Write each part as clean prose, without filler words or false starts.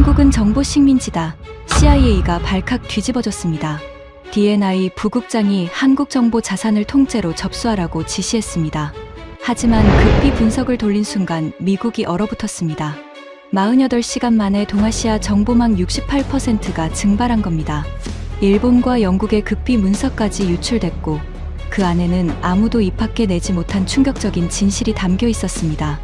한국은 정보 식민지다. CIA가 발칵 뒤집어졌습니다. DNI 부국장이 한국 정보 자산을 통째로 접수하라고 지시했습니다. 하지만 급히 분석을 돌린 순간 미국이 얼어붙었습니다. 48시간 만에 동아시아 정보망 68%가 증발한 겁니다. 일본과 영국의 급히 문서까지 유출됐고 그 안에는 아무도 입 밖에 내지 못한 충격적인 진실이 담겨 있었습니다.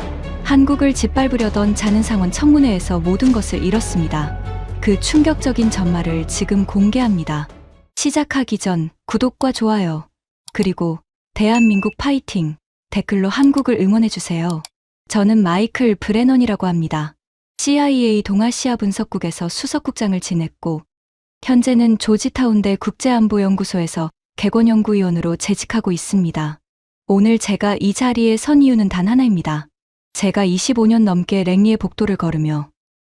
한국을 짓밟으려던 자는상원 청문회에서 모든 것을 잃었습니다. 그 충격적인 전말을 지금 공개합니다. 시작하기 전 구독과 좋아요, 그리고 대한민국 파이팅! 댓글로 한국을 응원해주세요. 저는 마이클 브레넌이라고 합니다. CIA 동아시아 분석국에서 수석국장을 지냈고 현재는 조지타운대 국제안보연구소에서 객원연구위원으로 재직하고 있습니다. 오늘 제가 이 자리에 선 이유는 단 하나입니다. 제가 25년 넘게 랭리의 복도를 걸으며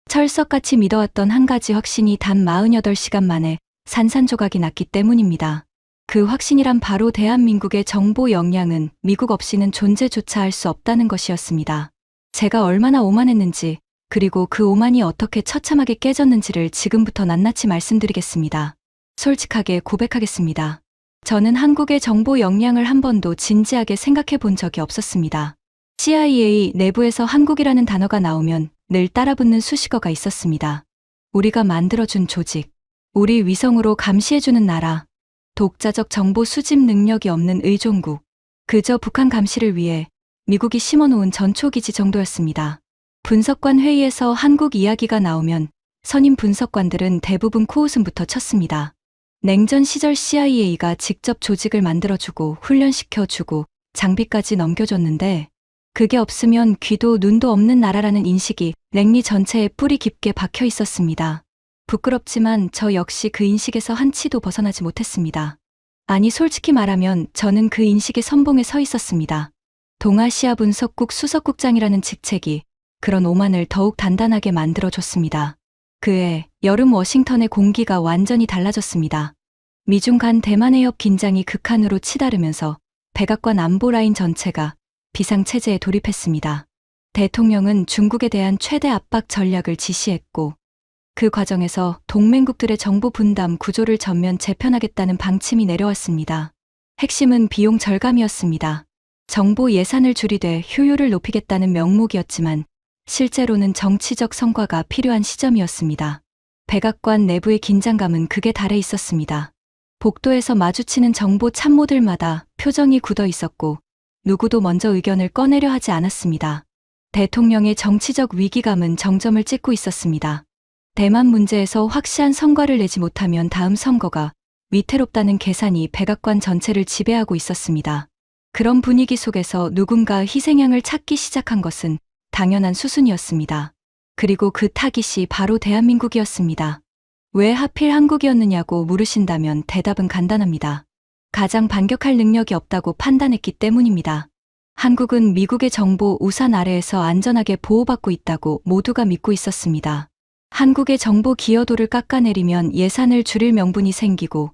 철석같이 믿어왔던 한 가지 확신이 단 48시간 만에 산산조각이 났기 때문입니다. 그 확신이란 바로 대한민국의 정보 역량은 미국 없이는 존재조차 할 수 없다는 것이었습니다. 제가 얼마나 오만했는지, 그리고 그 오만이 어떻게 처참하게 깨졌는지를 지금부터 낱낱이 말씀드리겠습니다. 솔직하게 고백하겠습니다. 저는 한국의 정보 역량을 한 번도 진지하게 생각해 본 적이 없었습니다. CIA 내부에서 한국이라는 단어가 나오면 늘 따라붙는 수식어가 있었습니다. 우리가 만들어준 조직, 우리 위성으로 감시해주는 나라, 독자적 정보 수집 능력이 없는 의존국, 그저 북한 감시를 위해 미국이 심어놓은 전초기지 정도였습니다. 분석관 회의에서 한국 이야기가 나오면 선임 분석관들은 대부분 코웃음부터 쳤습니다. 냉전 시절 CIA가 직접 조직을 만들어주고 훈련시켜주고 장비까지 넘겨줬는데 그게 없으면 귀도 눈도 없는 나라라는 인식이 랭리 전체에 뿌리 깊게 박혀 있었습니다. 부끄럽지만 저 역시 그 인식에서 한 치도 벗어나지 못했습니다. 아니, 솔직히 말하면 저는 그 인식의 선봉에 서 있었습니다. 동아시아 분석국 수석국장이라는 직책이 그런 오만을 더욱 단단하게 만들어줬습니다. 그해 여름 워싱턴의 공기가 완전히 달라졌습니다. 미중 간 대만 해협 긴장이 극한으로 치달으면서 백악관 안보 라인 전체가 비상체제에 돌입했습니다. 대통령은 중국에 대한 최대 압박 전략을 지시했고 그 과정에서 동맹국들의 정보 분담 구조를 전면 재편하겠다는 방침이 내려왔습니다. 핵심은 비용 절감이었습니다. 정보 예산을 줄이되 효율을 높이겠다는 명목이었지만 실제로는 정치적 성과가 필요한 시점이었습니다. 백악관 내부의 긴장감은 극에 달해 있었습니다. 복도에서 마주치는 정보 참모들마다 표정이 굳어 있었고 누구도 먼저 의견을 꺼내려 하지 않았습니다. 대통령의 정치적 위기감은 정점을 찍고 있었습니다. 대만 문제에서 확실한 성과를 내지 못하면 다음 선거가 위태롭다는 계산이 백악관 전체를 지배하고 있었습니다. 그런 분위기 속에서 누군가 희생양을 찾기 시작한 것은 당연한 수순이었습니다. 그리고 그 타깃이 바로 대한민국이었습니다. 왜 하필 한국이었느냐고 물으신다면 대답은 간단합니다. 가장 반격할 능력이 없다고 판단했기 때문입니다. 한국은 미국의 정보 우산 아래에서 안전하게 보호받고 있다고 모두가 믿고 있었습니다. 한국의 정보 기여도를 깎아내리면 예산을 줄일 명분이 생기고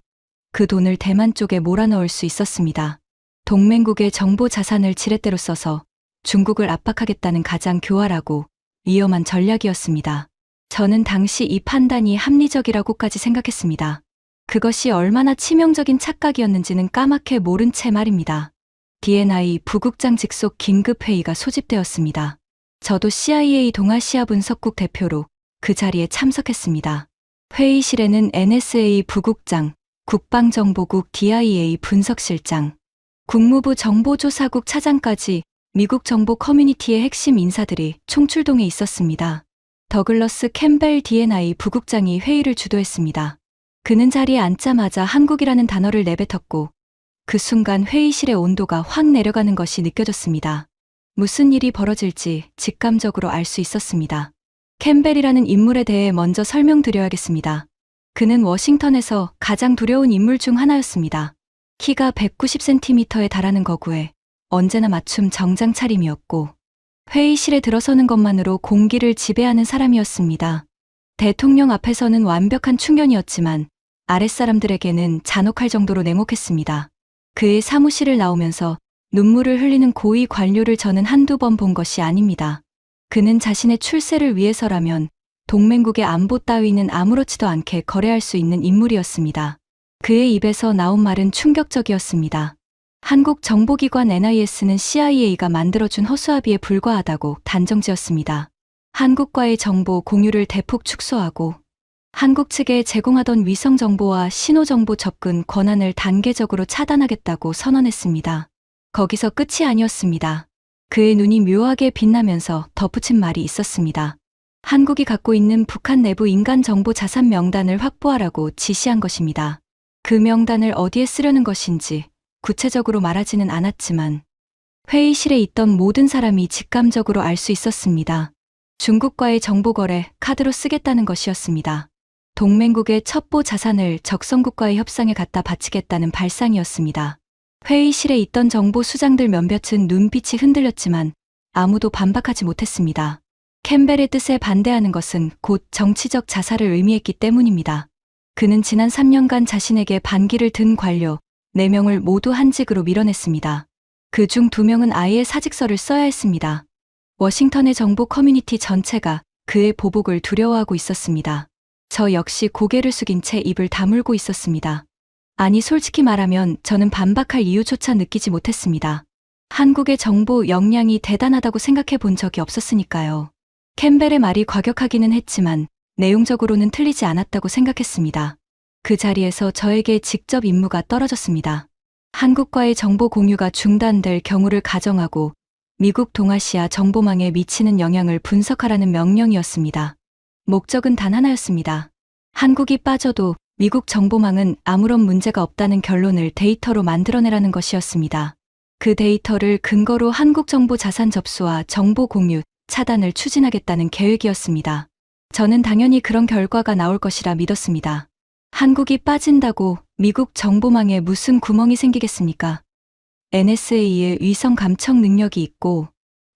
그 돈을 대만 쪽에 몰아넣을 수 있었습니다. 동맹국의 정보 자산을 지렛대로 써서 중국을 압박하겠다는 가장 교활하고 위험한 전략이었습니다. 저는 당시 이 판단이 합리적이라고까지 생각했습니다. 그것이 얼마나 치명적인 착각이었는지는 까맣게 모른 채 말입니다. DNI 부국장 직속 긴급회의가 소집되었습니다. 저도 CIA 동아시아 분석국 대표로 그 자리에 참석했습니다. 회의실에는 NSA 부국장, 국방정보국 DIA 분석실장, 국무부 정보조사국 차장까지 미국 정보 커뮤니티의 핵심 인사들이 총출동해 있었습니다. 더글러스 캠벨 DNI 부국장이 회의를 주도했습니다. 그는 자리에 앉자마자 한국이라는 단어를 내뱉었고 그 순간 회의실의 온도가 확 내려가는 것이 느껴졌습니다. 무슨 일이 벌어질지 직감적으로 알 수 있었습니다. 캠벨이라는 인물에 대해 먼저 설명드려야겠습니다. 그는 워싱턴에서 가장 두려운 인물 중 하나였습니다. 키가 190cm에 달하는 거구에 언제나 맞춤 정장 차림이었고 회의실에 들어서는 것만으로 공기를 지배하는 사람이었습니다. 대통령 앞에서는 완벽한 충견이었지만 아랫사람들에게는 잔혹할 정도로 냉혹했습니다. 그의 사무실을 나오면서 눈물을 흘리는 고위 관료를 저는 한두 번 본 것이 아닙니다. 그는 자신의 출세를 위해서라면 동맹국의 안보 따위는 아무렇지도 않게 거래할 수 있는 인물이었습니다. 그의 입에서 나온 말은 충격적이었습니다. 한국 정보기관 NIS는 CIA가 만들어준 허수아비에 불과하다고 단정지었습니다. 한국과의 정보 공유를 대폭 축소하고 한국 측에 제공하던 위성 정보와 신호 정보 접근 권한을 단계적으로 차단하겠다고 선언했습니다. 거기서 끝이 아니었습니다. 그의 눈이 묘하게 빛나면서 덧붙인 말이 있었습니다. 한국이 갖고 있는 북한 내부 인간 정보 자산 명단을 확보하라고 지시한 것입니다. 그 명단을 어디에 쓰려는 것인지 구체적으로 말하지는 않았지만 회의실에 있던 모든 사람이 직감적으로 알 수 있었습니다. 중국과의 정보거래 카드로 쓰겠다는 것이었습니다. 동맹국의 첩보 자산을 적성국과의 협상에 갖다 바치겠다는 발상이었습니다. 회의실에 있던 정보 수장들 몇몇은 눈빛이 흔들렸지만 아무도 반박하지 못했습니다. 캠벨의 뜻에 반대하는 것은 곧 정치적 자살을 의미했기 때문입니다. 그는 지난 3년간 자신에게 반기를 든 관료 4명을 모두 한직으로 밀어냈습니다. 그중 2명은 아예 사직서를 써야 했습니다. 워싱턴의 정보 커뮤니티 전체가 그의 보복을 두려워하고 있었습니다. 저 역시 고개를 숙인 채 입을 다물고 있었습니다. 아니 솔직히 말하면 저는 반박할 이유조차 느끼지 못했습니다. 한국의 정보 역량이 대단하다고 생각해 본 적이 없었으니까요. 캠벨의 말이 과격하기는 했지만 내용적으로는 틀리지 않았다고 생각했습니다. 그 자리에서 저에게 직접 임무가 떨어졌습니다. 한국과의 정보 공유가 중단될 경우를 가정하고 미국 동아시아 정보망에 미치는 영향을 분석하라는 명령이었습니다. 목적은 단 하나였습니다. 한국이 빠져도 미국 정보망은 아무런 문제가 없다는 결론을 데이터로 만들어내라는 것이었습니다. 그 데이터를 근거로 한국 정보 자산 접수와 정보 공유, 차단을 추진하겠다는 계획이었습니다. 저는 당연히 그런 결과가 나올 것이라 믿었습니다. 한국이 빠진다고 미국 정보망에 무슨 구멍이 생기겠습니까? NSA의 위성 감청 능력이 있고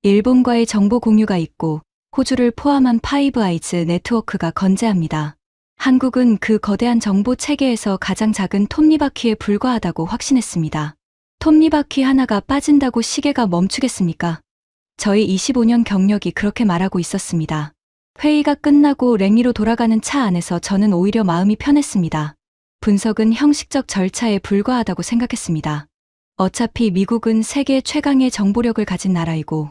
일본과의 정보 공유가 있고 호주를 포함한 파이브 아이즈 네트워크가 건재합니다. 한국은 그 거대한 정보 체계에서 가장 작은 톱니바퀴에 불과하다고 확신했습니다. 톱니바퀴 하나가 빠진다고 시계가 멈추겠습니까? 저희 25년 경력이 그렇게 말하고 있었습니다. 회의가 끝나고 랭리로 돌아가는 차 안에서 저는 오히려 마음이 편했습니다. 분석은 형식적 절차에 불과하다고 생각했습니다. 어차피 미국은 세계 최강의 정보력을 가진 나라이고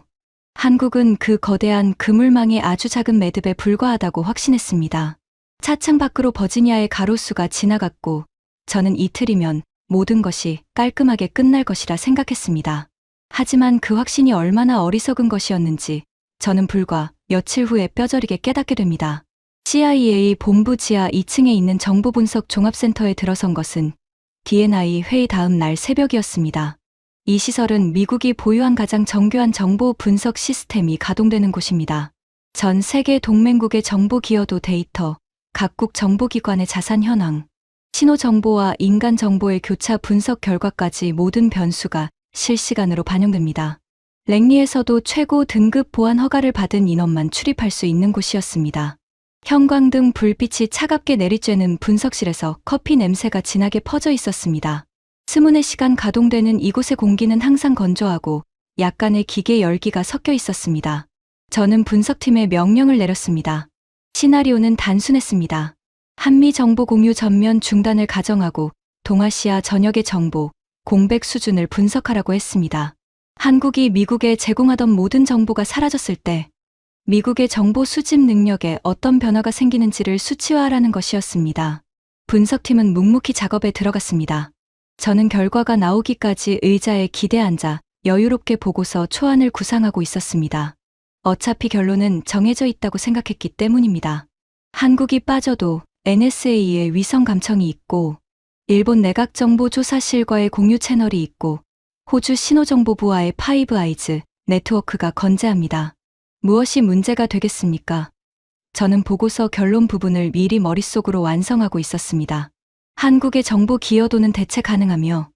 한국은 그 거대한 그물망의 아주 작은 매듭에 불과하다고 확신했습니다. 차창 밖으로 버지니아의 가로수가 지나갔고 저는 이틀이면 모든 것이 깔끔하게 끝날 것이라 생각했습니다. 하지만 그 확신이 얼마나 어리석은 것이었는지 저는 불과 며칠 후에 뼈저리게 깨닫게 됩니다. CIA 본부 지하 2층에 있는 정보분석 종합센터에 들어선 것은 D&I 회의 다음 날 새벽이었습니다. 이 시설은 미국이 보유한 가장 정교한 정보 분석 시스템이 가동되는 곳입니다. 전 세계 동맹국의 정보 기여도 데이터, 각국 정보기관의 자산 현황, 신호 정보와 인간 정보의 교차 분석 결과까지 모든 변수가 실시간으로 반영됩니다. 랭리에서도 최고 등급 보안 허가를 받은 인원만 출입할 수 있는 곳이었습니다. 형광등 불빛이 차갑게 내리쬐는 분석실에서 커피 냄새가 진하게 퍼져 있었습니다. 24시간 가동되는 이곳의 공기는 항상 건조하고 약간의 기계 열기가 섞여 있었습니다. 저는 분석팀에 명령을 내렸습니다. 시나리오는 단순했습니다. 한미 정보 공유 전면 중단을 가정하고 동아시아 전역의 정보, 공백 수준을 분석하라고 했습니다. 한국이 미국에 제공하던 모든 정보가 사라졌을 때 미국의 정보 수집 능력에 어떤 변화가 생기는지를 수치화하라는 것이었습니다. 분석팀은 묵묵히 작업에 들어갔습니다. 저는 결과가 나오기까지 의자에 기대 앉아 여유롭게 보고서 초안을 구상하고 있었습니다. 어차피 결론은 정해져 있다고 생각했기 때문입니다. 한국이 빠져도 NSA의 위성 감청이 있고 일본 내각정보조사실과의 공유 채널이 있고 호주 신호정보부와의 파이브 아이즈 네트워크가 건재합니다. 무엇이 문제가 되겠습니까? 저는 보고서 결론 부분을 미리 머릿속으로 완성하고 있었습니다. 한국의 정보 기여도는 대체 가능하며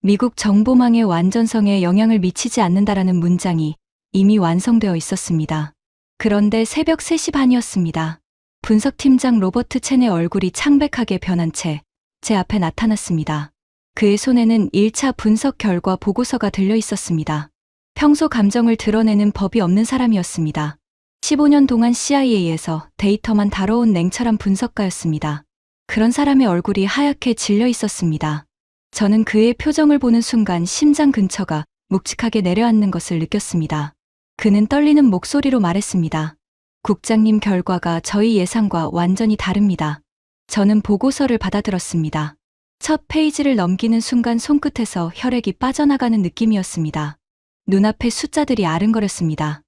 미국 정보망의 완전성에 영향을 미치지 않는다라는 문장이 이미 완성되어 있었습니다. 그런데 새벽 3시 반이었습니다. 분석팀장 로버트 첸의 얼굴이 창백하게 변한 채 제 앞에 나타났습니다. 그의 손에는 1차 분석 결과 보고서가 들려 있었습니다. 평소 감정을 드러내는 법이 없는 사람이었습니다. 15년 동안 CIA에서 데이터만 다뤄온 냉철한 분석가였습니다. 그런 사람의 얼굴이 하얗게 질려 있었습니다. 저는 그의 표정을 보는 순간 심장 근처가 묵직하게 내려앉는 것을 느꼈습니다. 그는 떨리는 목소리로 말했습니다. 국장님, 결과가 저희 예상과 완전히 다릅니다. 저는 보고서를 받아들었습니다. 첫 페이지를 넘기는 순간 손끝에서 혈액이 빠져나가는 느낌이었습니다. 눈앞에 숫자들이 아른거렸습니다.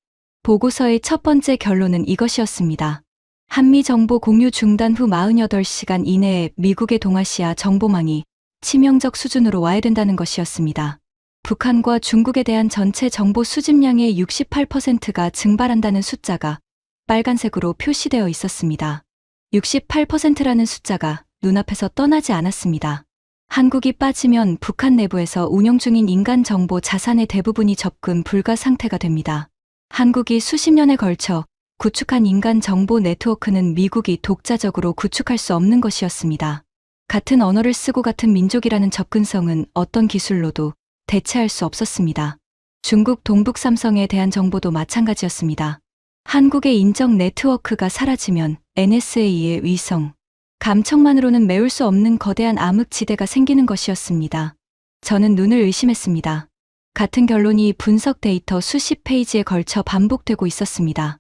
보고서의 첫 번째 결론은 이것이었습니다. 한미 정보 공유 중단 후 48시간 이내에 미국의 동아시아 정보망이 치명적 수준으로 와야 된다는 것이었습니다. 북한과 중국에 대한 전체 정보 수집량의 68%가 증발한다는 숫자가 빨간색으로 표시되어 있었습니다. 68%라는 숫자가 눈앞에서 떠나지 않았습니다. 한국이 빠지면 북한 내부에서 운영 중인 인간 정보 자산의 대부분이 접근 불가 상태가 됩니다. 한국이 수십 년에 걸쳐 구축한 인간 정보 네트워크는 미국이 독자적으로 구축할 수 없는 것이었습니다. 같은 언어를 쓰고 같은 민족이라는 접근성은 어떤 기술로도 대체할 수 없었습니다. 중국 동북 삼성에 대한 정보도 마찬가지였습니다. 한국의 인적 네트워크가 사라지면 NSA의 위성, 감청만으로는 메울 수 없는 거대한 암흑지대가 생기는 것이었습니다. 저는 눈을 의심했습니다. 같은 결론이 분석 데이터 수십 페이지에 걸쳐 반복되고 있었습니다.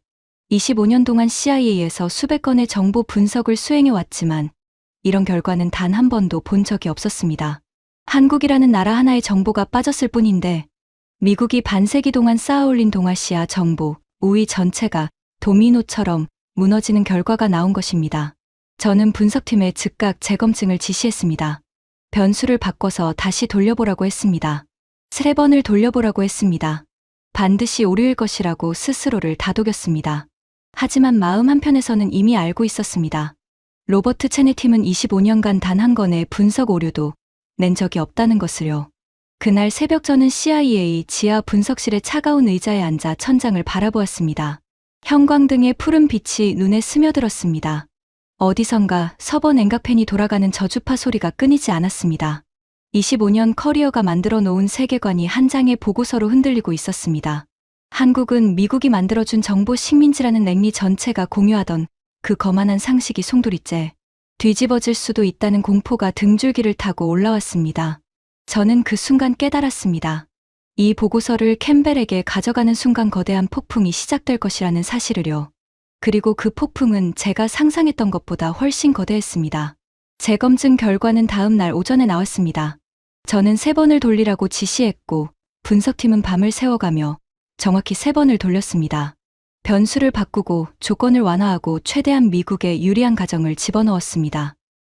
25년 동안 CIA에서 수백 건의 정보 분석을 수행해 왔지만 이런 결과는 단 한 번도 본 적이 없었습니다. 한국이라는 나라 하나의 정보가 빠졌을 뿐인데 미국이 반세기 동안 쌓아올린 동아시아 정보, 우위 전체가 도미노처럼 무너지는 결과가 나온 것입니다. 저는 분석팀에 즉각 재검증을 지시했습니다. 변수를 바꿔서 다시 돌려보라고 했습니다. 3번을 돌려보라고 했습니다. 반드시 오류일 것이라고 스스로를 다독였습니다. 하지만 마음 한편에서는 이미 알고 있었습니다. 로버트 체네 팀은 25년간 단 한 건의 분석 오류도 낸 적이 없다는 것을요. 그날 새벽 저는 CIA 지하 분석실의 차가운 의자에 앉아 천장을 바라보았습니다. 형광등의 푸른 빛이 눈에 스며들었습니다. 어디선가 서버 냉각팬이 돌아가는 저주파 소리가 끊이지 않았습니다. 25년 커리어가 만들어 놓은 세계관이 한 장의 보고서로 흔들리고 있었습니다. 한국은 미국이 만들어준 정보 식민지라는 냉리 전체가 공유하던 그 거만한 상식이 송두리째 뒤집어질 수도 있다는 공포가 등줄기를 타고 올라왔습니다. 저는 그 순간 깨달았습니다. 이 보고서를 캠벨에게 가져가는 순간 거대한 폭풍이 시작될 것이라는 사실을요. 그리고 그 폭풍은 제가 상상했던 것보다 훨씬 거대했습니다. 재검증 결과는 다음 날 오전에 나왔습니다. 저는 3번을 돌리라고 지시했고 분석팀은 밤을 새워가며 정확히 3번을 돌렸습니다. 변수를 바꾸고 조건을 완화하고 최대한 미국에 유리한 가정을 집어넣었습니다.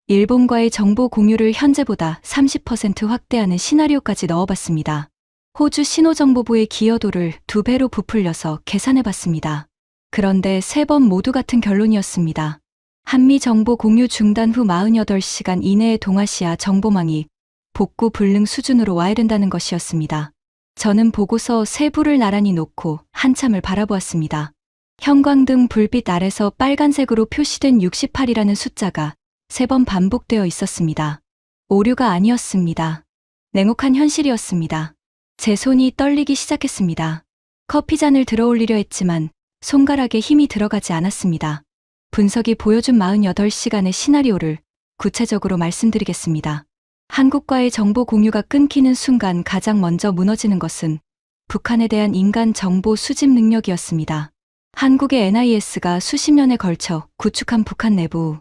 일본과의 정보 공유를 현재보다 30% 확대하는 시나리오까지 넣어봤습니다. 호주 신호정보부의 기여도를 2배로 부풀려서 계산해봤습니다. 그런데 3번 모두 같은 결론이었습니다. 한미 정보 공유 중단 후 48시간 이내에 동아시아 정보망이 복구 불능 수준으로 와야 된다는 것이었습니다. 저는 보고서 3부를 나란히 놓고 한참을 바라보았습니다. 형광등 불빛 아래서 빨간색으로 표시된 68이라는 숫자가 3번 반복되어 있었습니다. 오류가 아니었습니다. 냉혹한 현실이었습니다. 제 손이 떨리기 시작했습니다. 커피잔을 들어올리려 했지만 손가락에 힘이 들어가지 않았습니다. 분석이 보여준 48시간의 시나리오를 구체적으로 말씀드리겠습니다. 한국과의 정보 공유가 끊기는 순간 가장 먼저 무너지는 것은 북한에 대한 인간 정보 수집 능력이었습니다. 한국의 NIS가 수십 년에 걸쳐 구축한 북한 내부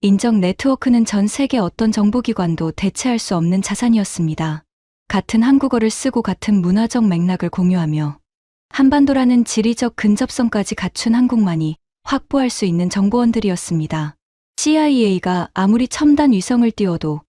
인적 네트워크는 전 세계 어떤 정보기관도 대체할 수 없는 자산이었습니다. 같은 한국어를 쓰고 같은 문화적 맥락을 공유하며 한반도라는 지리적 근접성까지 갖춘 한국만이 확보할 수 있는 정보원들이었습니다. CIA가 아무리 첨단 위성을 띄워도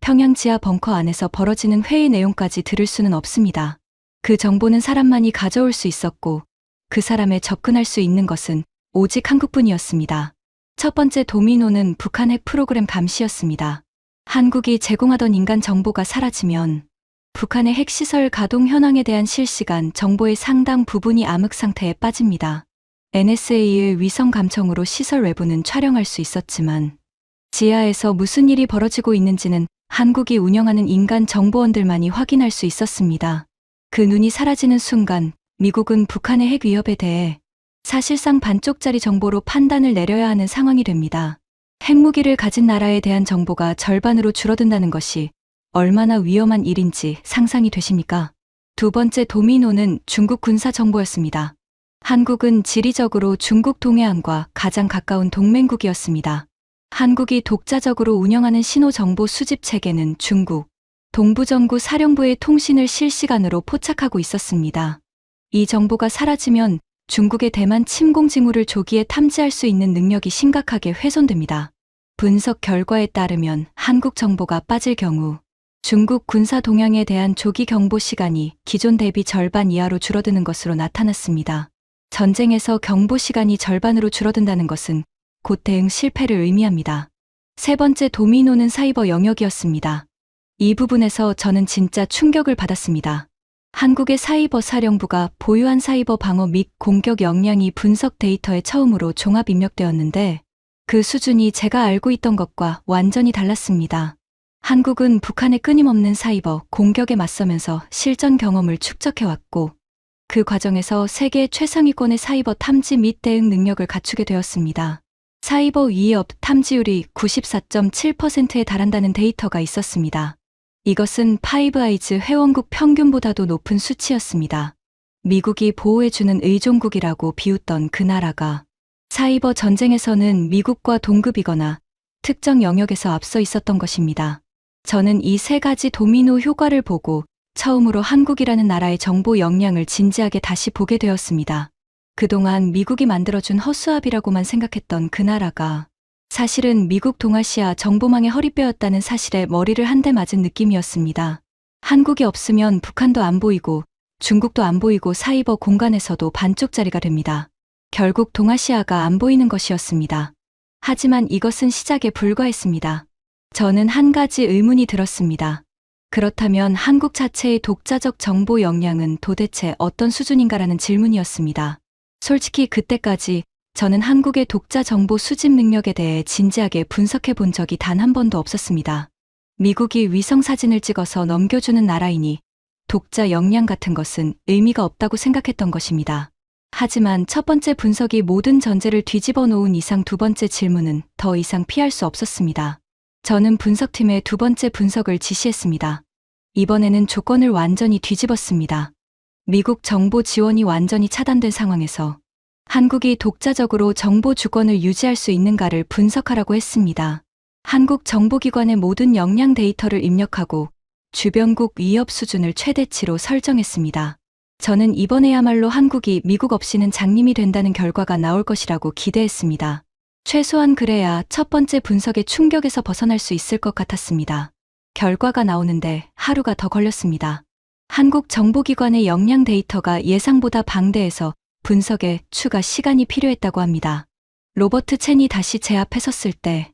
평양 지하 벙커 안에서 벌어지는 회의 내용까지 들을 수는 없습니다. 그 정보는 사람만이 가져올 수 있었고 그 사람에 접근할 수 있는 것은 오직 한국뿐이었습니다. 첫 번째 도미노는 북한 핵 프로그램 감시였습니다. 한국이 제공하던 인간 정보가 사라지면 북한의 핵시설 가동 현황에 대한 실시간 정보의 상당 부분이 암흑 상태에 빠집니다. NSA의 위성 감청으로 시설 외부는 촬영할 수 있었지만 지하에서 무슨 일이 벌어지고 있는지는 한국이 운영하는 인간 정보원들만이 확인할 수 있었습니다. 그 눈이 사라지는 순간 미국은 북한의 핵 위협에 대해 사실상 반쪽짜리 정보로 판단을 내려야 하는 상황이 됩니다. 핵무기를 가진 나라에 대한 정보가 절반으로 줄어든다는 것이 얼마나 위험한 일인지 상상이 되십니까? 두 번째 도미노는 중국 군사 정보였습니다. 한국은 지리적으로 중국 동해안과 가장 가까운 동맹국이었습니다. 한국이 독자적으로 운영하는 신호 정보 수집 체계는 중국 동부정구 사령부의 통신을 실시간으로 포착하고 있었습니다. 이 정보가 사라지면 중국의 대만 침공 징후를 조기에 탐지할 수 있는 능력이 심각하게 훼손됩니다. 분석 결과에 따르면 한국 정보가 빠질 경우 중국 군사 동향에 대한 조기 경보 시간이 기존 대비 절반 이하로 줄어드는 것으로 나타났습니다. 전쟁에서 경보 시간이 절반으로 줄어든다는 것은 곧 대응 실패를 의미합니다. 세 번째 도미노는 사이버 영역이었습니다. 이 부분에서 저는 진짜 충격을 받았습니다. 한국의 사이버 사령부가 보유한 사이버 방어 및 공격 역량이 분석 데이터에 처음으로 종합 입력되었는데 그 수준이 제가 알고 있던 것과 완전히 달랐습니다. 한국은 북한의 끊임없는 사이버 공격에 맞서면서 실전 경험을 축적해왔고 그 과정에서 세계 최상위권의 사이버 탐지 및 대응 능력을 갖추게 되었습니다. 사이버 위협 탐지율이 94.7%에 달한다는 데이터가 있었습니다. 이것은 파이브 아이즈 회원국 평균보다도 높은 수치였습니다. 미국이 보호해주는 의존국이라고 비웃던 그 나라가 사이버 전쟁에서는 미국과 동급이거나 특정 영역에서 앞서 있었던 것입니다. 저는 이 세 가지 도미노 효과를 보고 처음으로 한국이라는 나라의 정보 역량을 진지하게 다시 보게 되었습니다. 그동안 미국이 만들어준 허수아비라고만 생각했던 그 나라가 사실은 미국 동아시아 정보망의 허리뼈였다는 사실에 머리를 한 대 맞은 느낌이었습니다. 한국이 없으면 북한도 안 보이고 중국도 안 보이고 사이버 공간에서도 반쪽짜리가 됩니다. 결국 동아시아가 안 보이는 것이었습니다. 하지만 이것은 시작에 불과했습니다. 저는 한 가지 의문이 들었습니다. 그렇다면 한국 자체의 독자적 정보 역량은 도대체 어떤 수준인가라는 질문이었습니다. 솔직히 그때까지 저는 한국의 독자 정보 수집 능력에 대해 진지하게 분석해 본 적이 단 한 번도 없었습니다. 미국이 위성 사진을 찍어서 넘겨주는 나라이니 독자 역량 같은 것은 의미가 없다고 생각했던 것입니다. 하지만 첫 번째 분석이 모든 전제를 뒤집어 놓은 이상 두 번째 질문은 더 이상 피할 수 없었습니다. 저는 분석팀에 두 번째 분석을 지시했습니다. 이번에는 조건을 완전히 뒤집었습니다. 미국 정보 지원이 완전히 차단된 상황에서 한국이 독자적으로 정보 주권을 유지할 수 있는가를 분석하라고 했습니다. 한국 정보기관의 모든 역량 데이터를 입력하고 주변국 위협 수준을 최대치로 설정했습니다. 저는 이번에야말로 한국이 미국 없이는 장님이 된다는 결과가 나올 것이라고 기대했습니다. 최소한 그래야 첫 번째 분석의 충격에서 벗어날 수 있을 것 같았습니다. 결과가 나오는데 하루가 더 걸렸습니다. 한국 정보기관의 역량 데이터가 예상보다 방대해서 분석에 추가 시간이 필요했다고 합니다. 로버트 첸이 다시 제 앞에 섰을 때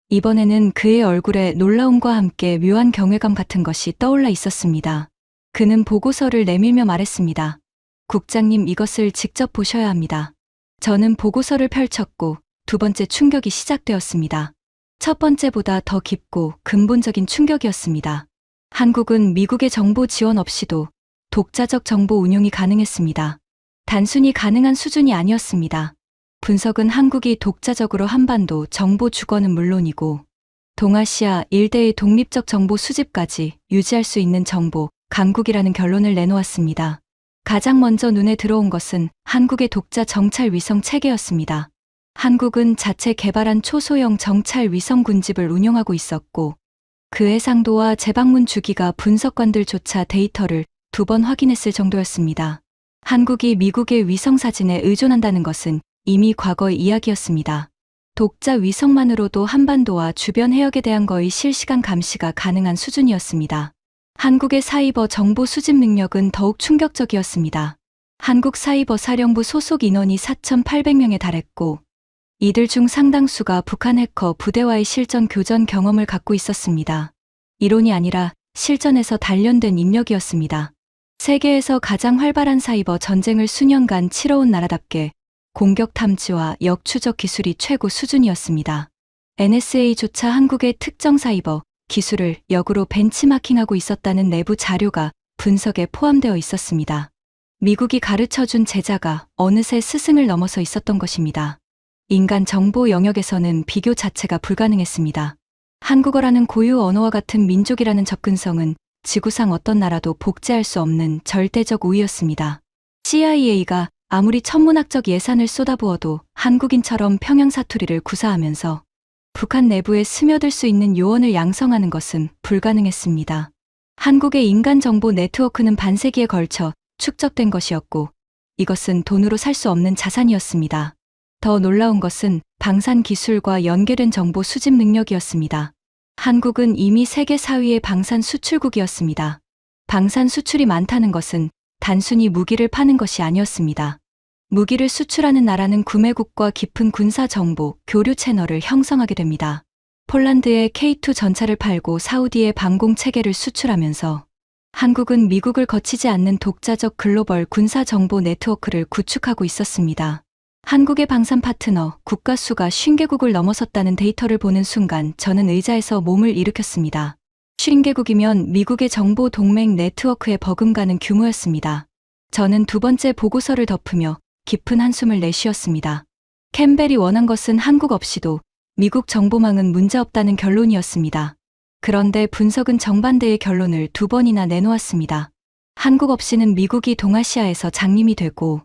이번에는 그의 얼굴에 놀라움과 함께 묘한 경외감 같은 것이 떠올라 있었습니다. 그는 보고서를 내밀며 말했습니다. 국장님, 이것을 직접 보셔야 합니다. 저는 보고서를 펼쳤고 두 번째 충격이 시작되었습니다. 첫 번째보다 더 깊고 근본적인 충격이었습니다. 한국은 미국의 정보 지원 없이도 독자적 정보 운용이 가능했습니다. 단순히 가능한 수준이 아니었습니다. 분석은 한국이 독자적으로 한반도 정보 주권은 물론이고 동아시아 일대의 독립적 정보 수집까지 유지할 수 있는 정보 강국이라는 결론을 내놓았습니다. 가장 먼저 눈에 들어온 것은 한국의 독자 정찰 위성 체계였습니다. 한국은 자체 개발한 초소형 정찰 위성 군집을 운영하고 있었고 그 해상도와 재방문 주기가 분석관들조차 데이터를 2번 확인했을 정도였습니다. 한국이 미국의 위성 사진에 의존한다는 것은 이미 과거의 이야기였습니다. 독자 위성만으로도 한반도와 주변 해역에 대한 거의 실시간 감시가 가능한 수준이었습니다. 한국의 사이버 정보 수집 능력은 더욱 충격적이었습니다. 한국 사이버 사령부 소속 인원이 4,800명에 달했고 이들 중 상당수가 북한 해커 부대와의 실전 교전 경험을 갖고 있었습니다. 이론이 아니라 실전에서 단련된 인력이었습니다. 세계에서 가장 활발한 사이버 전쟁을 수년간 치러온 나라답게 공격 탐지와 역추적 기술이 최고 수준이었습니다. NSA조차 한국의 특정 사이버 기술을 역으로 벤치마킹하고 있었다는 내부 자료가 분석에 포함되어 있었습니다. 미국이 가르쳐준 제자가 어느새 스승을 넘어서 있었던 것입니다. 인간 정보 영역에서는 비교 자체가 불가능했습니다. 한국어라는 고유 언어와 같은 민족이라는 접근성은 지구상 어떤 나라도 복제할 수 없는 절대적 우위였습니다. CIA가 아무리 천문학적 예산을 쏟아부어도 한국인처럼 평양 사투리를 구사하면서 북한 내부에 스며들 수 있는 요원을 양성하는 것은 불가능했습니다. 한국의 인간 정보 네트워크는 반세기에 걸쳐 축적된 것이었고 이것은 돈으로 살 수 없는 자산이었습니다. 더 놀라운 것은 방산 기술과 연계된 정보 수집 능력이었습니다. 한국은 이미 세계 4위의 방산 수출국이었습니다. 방산 수출이 많다는 것은 단순히 무기를 파는 것이 아니었습니다. 무기를 수출하는 나라는 구매국과 깊은 군사 정보, 교류 채널을 형성하게 됩니다. 폴란드에 K2 전차를 팔고 사우디에 방공 체계를 수출하면서 한국은 미국을 거치지 않는 독자적 글로벌 군사 정보 네트워크를 구축하고 있었습니다. 한국의 방산 파트너, 국가 수가 50개국을 넘어섰다는 데이터를 보는 순간 저는 의자에서 몸을 일으켰습니다. 50개국이면 미국의 정보 동맹 네트워크에 버금가는 규모였습니다. 저는 두 번째 보고서를 덮으며 깊은 한숨을 내쉬었습니다. 캠벨이 원한 것은 한국 없이도 미국 정보망은 문제없다는 결론이었습니다. 그런데 분석은 정반대의 결론을 두 번이나 내놓았습니다. 한국 없이는 미국이 동아시아에서 장님이 되고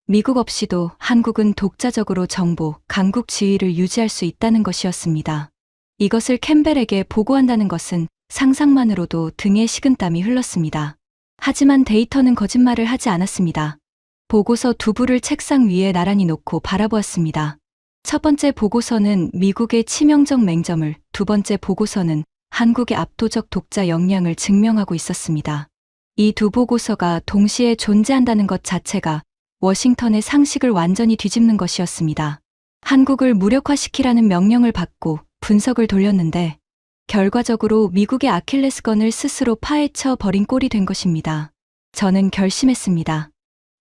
미국 없이도 한국은 독자적으로 정보, 강국 지위를 유지할 수 있다는 것이었습니다. 이것을 캠벨에게 보고한다는 것은 상상만으로도 등에 식은땀이 흘렀습니다. 하지만 데이터는 거짓말을 하지 않았습니다. 보고서 두 부를 책상 위에 나란히 놓고 바라보았습니다. 첫 번째 보고서는 미국의 치명적 맹점을, 두 번째 보고서는 한국의 압도적 독자 역량을 증명하고 있었습니다. 이 두 보고서가 동시에 존재한다는 것 자체가 워싱턴의 상식을 완전히 뒤집는 것이었습니다. 한국을 무력화시키라는 명령을 받고 분석을 돌렸는데 결과적으로 미국의 아킬레스건을 스스로 파헤쳐 버린 꼴이 된 것입니다. 저는 결심했습니다.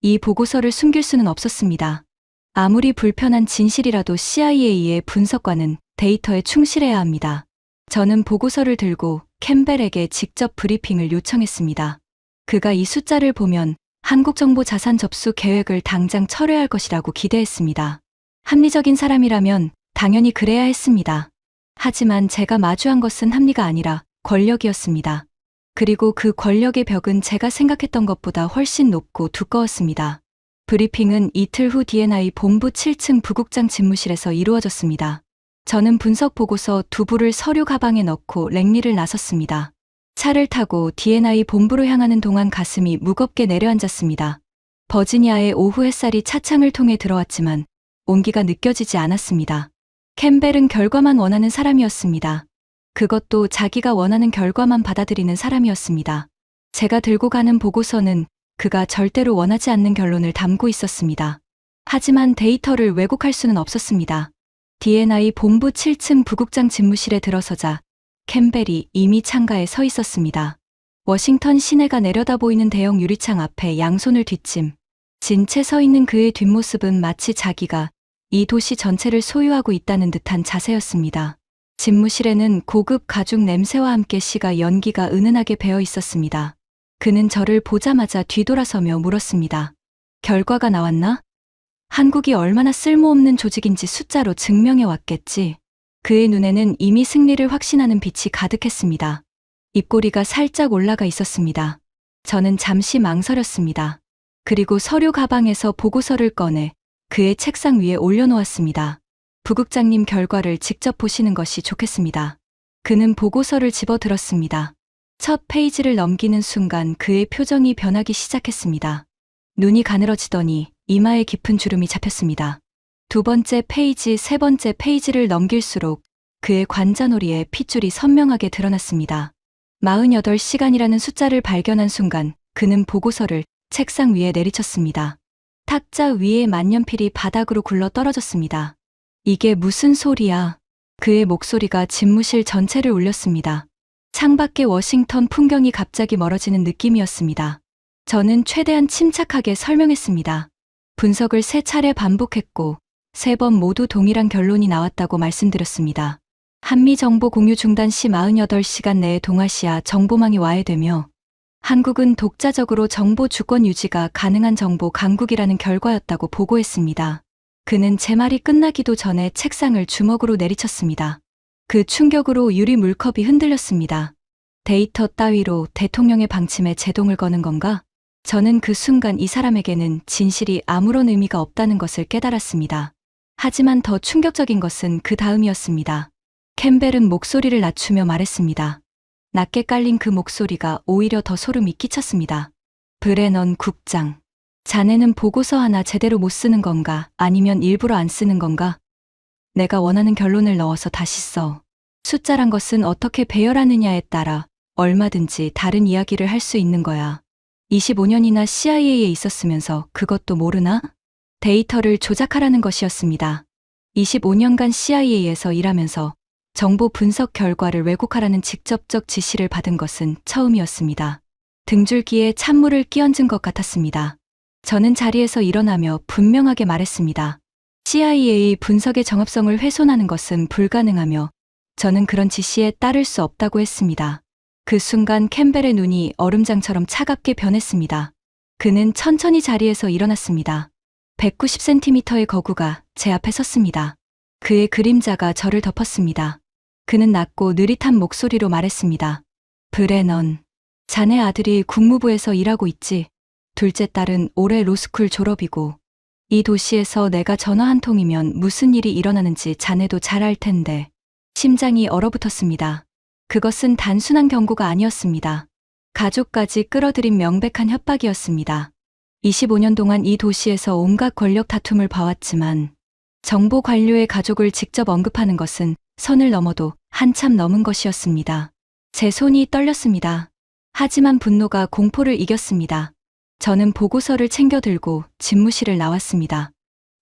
이 보고서를 숨길 수는 없었습니다. 아무리 불편한 진실이라도 CIA의 분석과는 데이터에 충실해야 합니다. 저는 보고서를 들고 캠벨에게 직접 브리핑을 요청했습니다. 그가 이 숫자를 보면 한국 정보 자산 접수 계획을 당장 철회할 것이라고 기대했습니다. 합리적인 사람이라면 당연히 그래야 했습니다. 하지만 제가 마주한 것은 합리가 아니라 권력이었습니다. 그리고 그 권력의 벽은 제가 생각했던 것보다 훨씬 높고 두꺼웠습니다. 브리핑은 이틀 후 D&I 본부 7층 부국장 집무실에서 이루어졌습니다. 저는 분석 보고서 두 부를 서류 가방에 넣고 랭리를 나섰습니다. 차를 타고 D&I 본부로 향하는 동안 가슴이 무겁게 내려앉았습니다. 버지니아의 오후 햇살이 차창을 통해 들어왔지만 온기가 느껴지지 않았습니다. 캠벨은 결과만 원하는 사람이었습니다. 그것도 자기가 원하는 결과만 받아들이는 사람이었습니다. 제가 들고 가는 보고서는 그가 절대로 원하지 않는 결론을 담고 있었습니다. 하지만 데이터를 왜곡할 수는 없었습니다. D&I 본부 7층 부국장 집무실에 들어서자 캠벨이 이미 창가에 서 있었습니다. 워싱턴 시내가 내려다 보이는 대형 유리창 앞에 양손을 뒷짐 진 채 서 있는 그의 뒷모습은 마치 자기가 이 도시 전체를 소유하고 있다는 듯한 자세였습니다. 집무실에는 고급 가죽 냄새와 함께 시가 연기가 은은하게 배어 있었습니다. 그는 저를 보자마자 뒤돌아서며 물었습니다. 결과가 나왔나? 한국이 얼마나 쓸모없는 조직인지 숫자로 증명해 왔겠지. 그의 눈에는 이미 승리를 확신하는 빛이 가득했습니다. 입꼬리가 살짝 올라가 있었습니다. 저는 잠시 망설였습니다. 그리고 서류 가방에서 보고서를 꺼내 그의 책상 위에 올려놓았습니다. 부국장님 결과를 직접 보시는 것이 좋겠습니다. 그는 보고서를 집어들었습니다. 첫 페이지를 넘기는 순간 그의 표정이 변하기 시작했습니다. 눈이 가늘어지더니 이마에 깊은 주름이 잡혔습니다. 두 번째 페이지, 세 번째 페이지를 넘길수록 그의 관자놀이에 핏줄이 선명하게 드러났습니다. 48시간이라는 숫자를 발견한 순간 그는 보고서를 책상 위에 내리쳤습니다. 탁자 위에 만년필이 바닥으로 굴러 떨어졌습니다. 이게 무슨 소리야? 그의 목소리가 집무실 전체를 울렸습니다. 창밖의 워싱턴 풍경이 갑자기 멀어지는 느낌이었습니다. 저는 최대한 침착하게 설명했습니다. 분석을 3차례 반복했고 3번 모두 동일한 결론이 나왔다고 말씀드렸습니다. 한미 정보 공유 중단 시 48시간 내에 동아시아 정보망이 와해되며 한국은 독자적으로 정보 주권 유지가 가능한 정보 강국이라는 결과였다고 보고했습니다. 그는 제 말이 끝나기도 전에 책상을 주먹으로 내리쳤습니다. 그 충격으로 유리 물컵이 흔들렸습니다. 데이터 따위로 대통령의 방침에 제동을 거는 건가? 저는 그 순간 이 사람에게는 진실이 아무런 의미가 없다는 것을 깨달았습니다. 하지만 더 충격적인 것은 그 다음이었습니다. 캠벨은 목소리를 낮추며 말했습니다. 낮게 깔린 그 목소리가 오히려 더 소름이 끼쳤습니다. 브레넌 국장. 자네는 보고서 하나 제대로 못 쓰는 건가? 아니면 일부러 안 쓰는 건가? 내가 원하는 결론을 넣어서 다시 써. 숫자란 것은 어떻게 배열하느냐에 따라 얼마든지 다른 이야기를 할 수 있는 거야. 25년이나 CIA에 있었으면서 그것도 모르나? 데이터를 조작하라는 것이었습니다. 25년간 CIA에서 일하면서 정보 분석 결과를 왜곡하라는 직접적 지시를 받은 것은 처음이었습니다. 등줄기에 찬물을 끼얹은 것 같았습니다. 저는 자리에서 일어나며 분명하게 말했습니다. CIA 분석의 정합성을 훼손하는 것은 불가능하며 저는 그런 지시에 따를 수 없다고 했습니다. 그 순간 캠벨의 눈이 얼음장처럼 차갑게 변했습니다. 그는 천천히 자리에서 일어났습니다. 190cm의 거구가 제 앞에 섰습니다. 그의 그림자가 저를 덮었습니다. 그는 낮고 느릿한 목소리로 말했습니다. 브레넌, 자네 아들이 국무부에서 일하고 있지. 둘째 딸은 올해 로스쿨 졸업이고 이 도시에서 내가 전화 한 통이면 무슨 일이 일어나는지 자네도 잘 알 텐데. 심장이 얼어붙었습니다. 그것은 단순한 경고가 아니었습니다. 가족까지 끌어들인 명백한 협박이었습니다. 25년 동안 이 도시에서 온갖 권력 다툼을 봐왔지만 정보 관료의 가족을 직접 언급하는 것은 선을 넘어도 한참 넘은 것이었습니다. 제 손이 떨렸습니다. 하지만 분노가 공포를 이겼습니다. 저는 보고서를 챙겨 들고 집무실을 나왔습니다.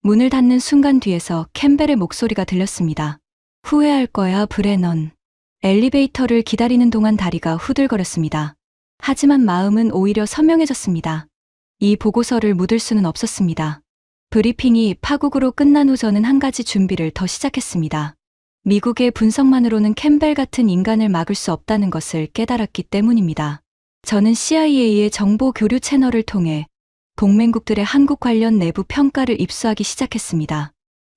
문을 닫는 순간 뒤에서 캠벨의 목소리가 들렸습니다. 후회할 거야, 브레넌. 엘리베이터를 기다리는 동안 다리가 후들거렸습니다. 하지만 마음은 오히려 선명해졌습니다. 이 보고서를 묻을 수는 없었습니다. 브리핑이 파국으로 끝난 후 저는 한 가지 준비를 더 시작했습니다. 미국의 분석만으로는 캠벨 같은 인간을 막을 수 없다는 것을 깨달았기 때문입니다. 저는 CIA의 정보 교류 채널을 통해 동맹국들의 한국 관련 내부 평가를 입수하기 시작했습니다.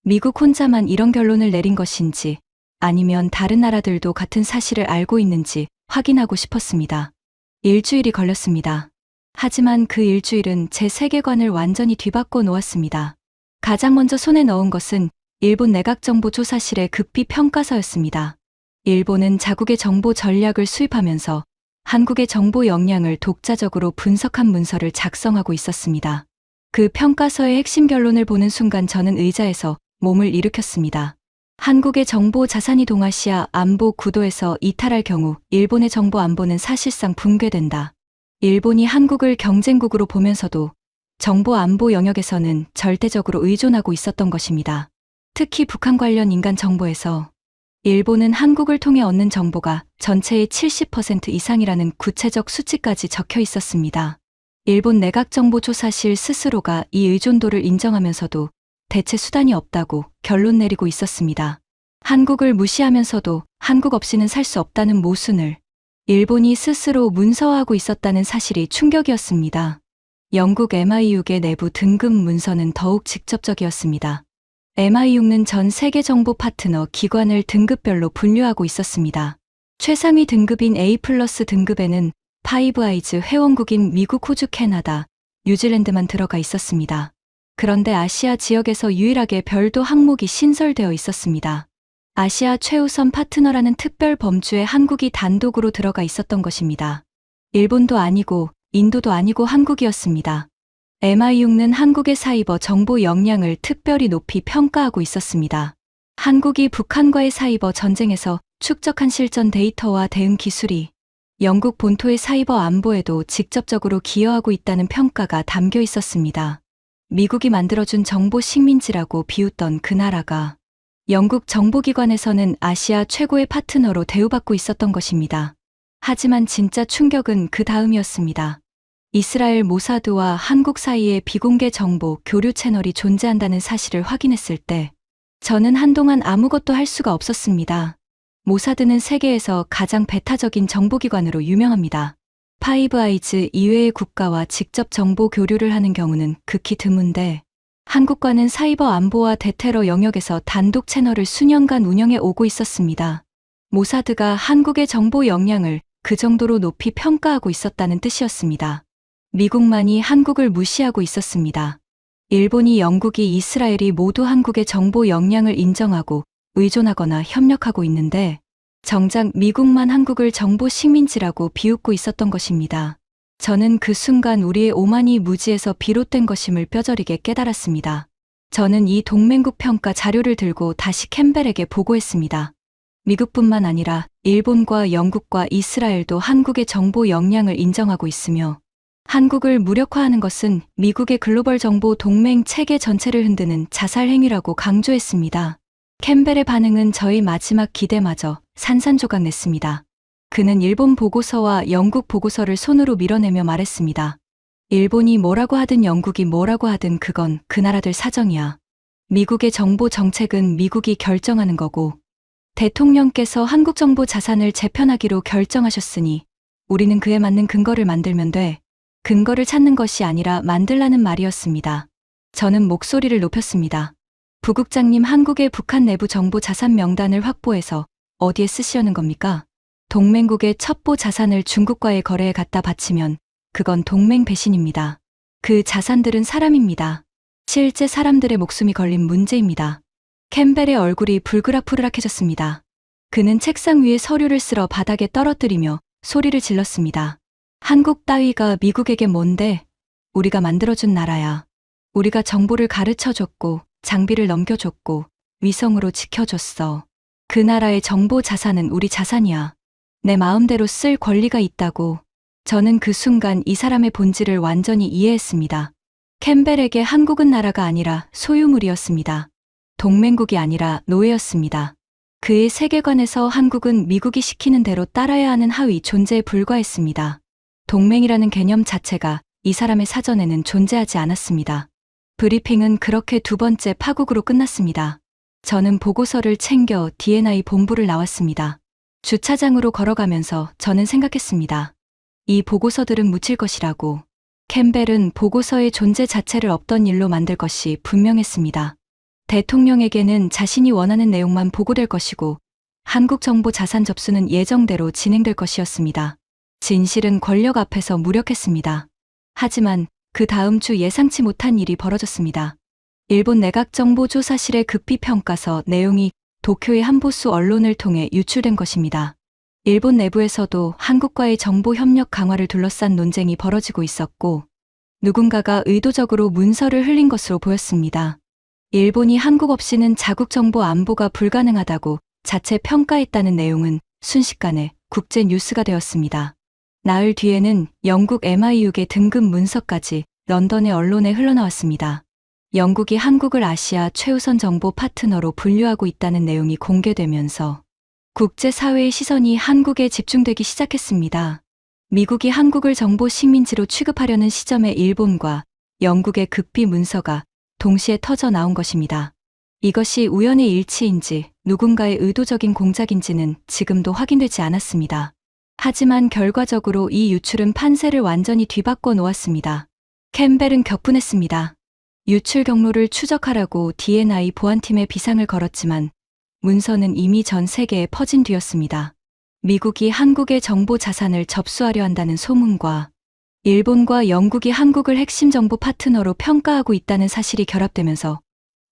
미국 혼자만 이런 결론을 내린 것인지 아니면 다른 나라들도 같은 사실을 알고 있는지 확인하고 싶었습니다. 일주일이 걸렸습니다. 하지만 그 일주일은 제 세계관을 완전히 뒤바꿔 놓았습니다. 가장 먼저 손에 넣은 것은 일본 내각정보조사실의 급비 평가서였습니다. 일본은 자국의 정보 전략을 수입하면서 한국의 정보 역량을 독자적으로 분석한 문서를 작성하고 있었습니다. 그 평가서의 핵심 결론을 보는 순간 저는 의자에서 몸을 일으켰습니다. 한국의 정보 자산이 동아시아 안보 구도에서 이탈할 경우 일본의 정보 안보는 사실상 붕괴된다. 일본이 한국을 경쟁국으로 보면서도 정보 안보 영역에서는 절대적으로 의존하고 있었던 것입니다. 특히 북한 관련 인간 정보에서 일본은 한국을 통해 얻는 정보가 전체의 70% 이상이라는 구체적 수치까지 적혀 있었습니다. 일본 내각정보조사실 스스로가 이 의존도를 인정하면서도 대체 수단이 없다고 결론 내리고 있었습니다. 한국을 무시하면서도 한국 없이는 살 수 없다는 모순을 일본이 스스로 문서화하고 있었다는 사실이 충격이었습니다. 영국 MI6의 내부 등급 문서는 더욱 직접적이었습니다. MI6는 전 세계 정보 파트너 기관을 등급별로 분류하고 있었습니다. 최상위 등급인 A+ 등급에는 파이브 아이즈 회원국인 미국, 호주, 캐나다, 뉴질랜드만 들어가 있었습니다. 그런데 아시아 지역에서 유일하게 별도 항목이 신설되어 있었습니다. 아시아 최우선 파트너라는 특별 범주에 한국이 단독으로 들어가 있었던 것입니다. 일본도 아니고 인도도 아니고 한국이었습니다. MI6는 한국의 사이버 정보 역량을 특별히 높이 평가하고 있었습니다. 한국이 북한과의 사이버 전쟁에서 축적한 실전 데이터와 대응 기술이 영국 본토의 사이버 안보에도 직접적으로 기여하고 있다는 평가가 담겨 있었습니다. 미국이 만들어준 정보 식민지라고 비웃던 그 나라가 영국 정보기관에서는 아시아 최고의 파트너로 대우받고 있었던 것입니다. 하지만 진짜 충격은 그 다음이었습니다. 이스라엘 모사드와 한국 사이에 비공개 정보 교류 채널이 존재한다는 사실을 확인했을 때 저는 한동안 아무것도 할 수가 없었습니다. 모사드는 세계에서 가장 배타적인 정보기관으로 유명합니다. 파이브 아이즈 이외의 국가와 직접 정보 교류를 하는 경우는 극히 드문데 한국과는 사이버 안보와 대테러 영역에서 단독 채널을 수년간 운영해 오고 있었습니다. 모사드가 한국의 정보 역량을 그 정도로 높이 평가하고 있었다는 뜻이었습니다. 미국만이 한국을 무시하고 있었습니다. 일본이, 영국이, 이스라엘이 모두 한국의 정보 역량을 인정하고 의존하거나 협력하고 있는데 정작 미국만 한국을 정보 식민지라고 비웃고 있었던 것입니다. 저는 그 순간 우리의 오만이 무지에서 비롯된 것임을 뼈저리게 깨달았습니다. 저는 이 동맹국 평가 자료를 들고 다시 캠벨에게 보고했습니다. 미국뿐만 아니라 일본과 영국과 이스라엘도 한국의 정보 역량을 인정하고 있으며 한국을 무력화하는 것은 미국의 글로벌 정보 동맹 체계 전체를 흔드는 자살 행위라고 강조했습니다. 캠벨의 반응은 저희 마지막 기대마저 산산조각 냈습니다. 그는 일본 보고서와 영국 보고서를 손으로 밀어내며 말했습니다. 일본이 뭐라고 하든 영국이 뭐라고 하든 그건 그 나라들 사정이야. 미국의 정보 정책은 미국이 결정하는 거고 대통령께서 한국 정보 자산을 재편하기로 결정하셨으니 우리는 그에 맞는 근거를 만들면 돼. 근거를 찾는 것이 아니라 만들라는 말이었습니다. 저는 목소리를 높였습니다. 부국장님, 한국의 북한 내부 정보 자산 명단을 확보해서 어디에 쓰시려는 겁니까? 동맹국의 첩보 자산을 중국과의 거래에 갖다 바치면 그건 동맹 배신입니다. 그 자산들은 사람입니다. 실제 사람들의 목숨이 걸린 문제입니다. 캠벨의 얼굴이 불그락불락해졌습니다. 그는 책상 위에 서류를 쓸어 바닥에 떨어뜨리며 소리를 질렀습니다. 한국 따위가 미국에게 뭔데? 우리가 만들어준 나라야. 우리가 정보를 가르쳐줬고 장비를 넘겨줬고 위성으로 지켜줬어. 그 나라의 정보 자산은 우리 자산이야. 내 마음대로 쓸 권리가 있다고. 저는 그 순간 이 사람의 본질을 완전히 이해했습니다. 캠벨에게 한국은 나라가 아니라 소유물이었습니다. 동맹국이 아니라 노예였습니다. 그의 세계관에서 한국은 미국이 시키는 대로 따라야 하는 하위 존재에 불과했습니다. 동맹이라는 개념 자체가 이 사람의 사전에는 존재하지 않았습니다. 브리핑은 그렇게 두 번째 파국으로 끝났습니다. 저는 보고서를 챙겨 D&I 본부를 나왔습니다. 주차장으로 걸어가면서 저는 생각했습니다. 이 보고서들은 묻힐 것이라고. 캠벨은 보고서의 존재 자체를 없던 일로 만들 것이 분명했습니다. 대통령에게는 자신이 원하는 내용만 보고될 것이고 한국 정보 자산 접수는 예정대로 진행될 것이었습니다. 진실은 권력 앞에서 무력했습니다. 하지만 그 다음 주 예상치 못한 일이 벌어졌습니다. 일본 내각정보조사실의 급히 평가서 내용이 도쿄의 한 보수 언론을 통해 유출된 것입니다. 일본 내부에서도 한국과의 정보 협력 강화를 둘러싼 논쟁이 벌어지고 있었고 누군가가 의도적으로 문서를 흘린 것으로 보였습니다. 일본이 한국 없이는 자국 정보 안보가 불가능하다고 자체 평가했다는 내용은 순식간에 국제 뉴스가 되었습니다. 나흘 뒤에는 영국 MI6의 등급 문서까지 런던의 언론에 흘러나왔습니다. 영국이 한국을 아시아 최우선 정보 파트너로 분류하고 있다는 내용이 공개되면서 국제사회의 시선이 한국에 집중되기 시작했습니다. 미국이 한국을 정보 식민지로 취급하려는 시점에 일본과 영국의 급비 문서가 동시에 터져 나온 것입니다. 이것이 우연의 일치인지 누군가의 의도적인 공작인지는 지금도 확인되지 않았습니다. 하지만 결과적으로 이 유출은 판세를 완전히 뒤바꿔 놓았습니다. 캠벨은 격분했습니다. 유출 경로를 추적하라고 D&I 보안팀에 비상을 걸었지만 문서는 이미 전 세계에 퍼진 뒤였습니다. 미국이 한국의 정보 자산을 접수하려 한다는 소문과 일본과 영국이 한국을 핵심 정보 파트너로 평가하고 있다는 사실이 결합되면서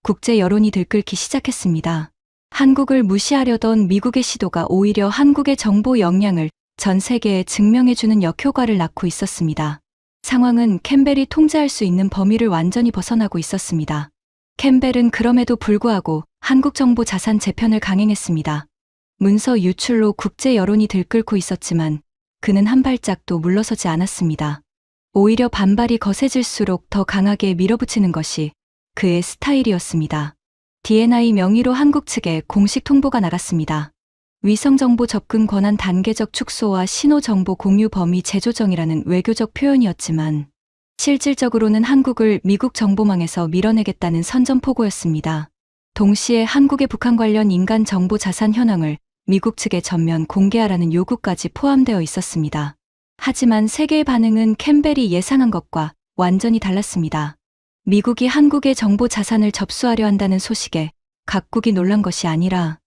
국제 여론이 들끓기 시작했습니다. 한국을 무시하려던 미국의 시도가 오히려 한국의 정보 역량을 전 세계에 증명해주는 역효과를 낳고 있었습니다. 상황은 캠벨이 통제할 수 있는 범위를 완전히 벗어나고 있었습니다. 캠벨은 그럼에도 불구하고 한국 정보 자산 재편을 강행했습니다. 문서 유출로 국제 여론이 들끓고 있었지만 그는 한 발짝도 물러서지 않았습니다. 오히려 반발이 거세질수록 더 강하게 밀어붙이는 것이 그의 스타일이었습니다. D&I 명의로 한국 측에 공식 통보가 나갔습니다. 위성정보 접근 권한 단계적 축소와 신호정보 공유 범위 재조정이라는 외교적 표현이었지만 실질적으로는 한국을 미국 정보망에서 밀어내겠다는 선전포고였습니다. 동시에 한국의 북한 관련 인간 정보 자산 현황을 미국 측에 전면 공개하라는 요구까지 포함되어 있었습니다. 하지만 세계의 반응은 캠벨이 예상한 것과 완전히 달랐습니다. 미국이 한국의 정보 자산을 접수하려 한다는 소식에 각국이 놀란 것이 아니라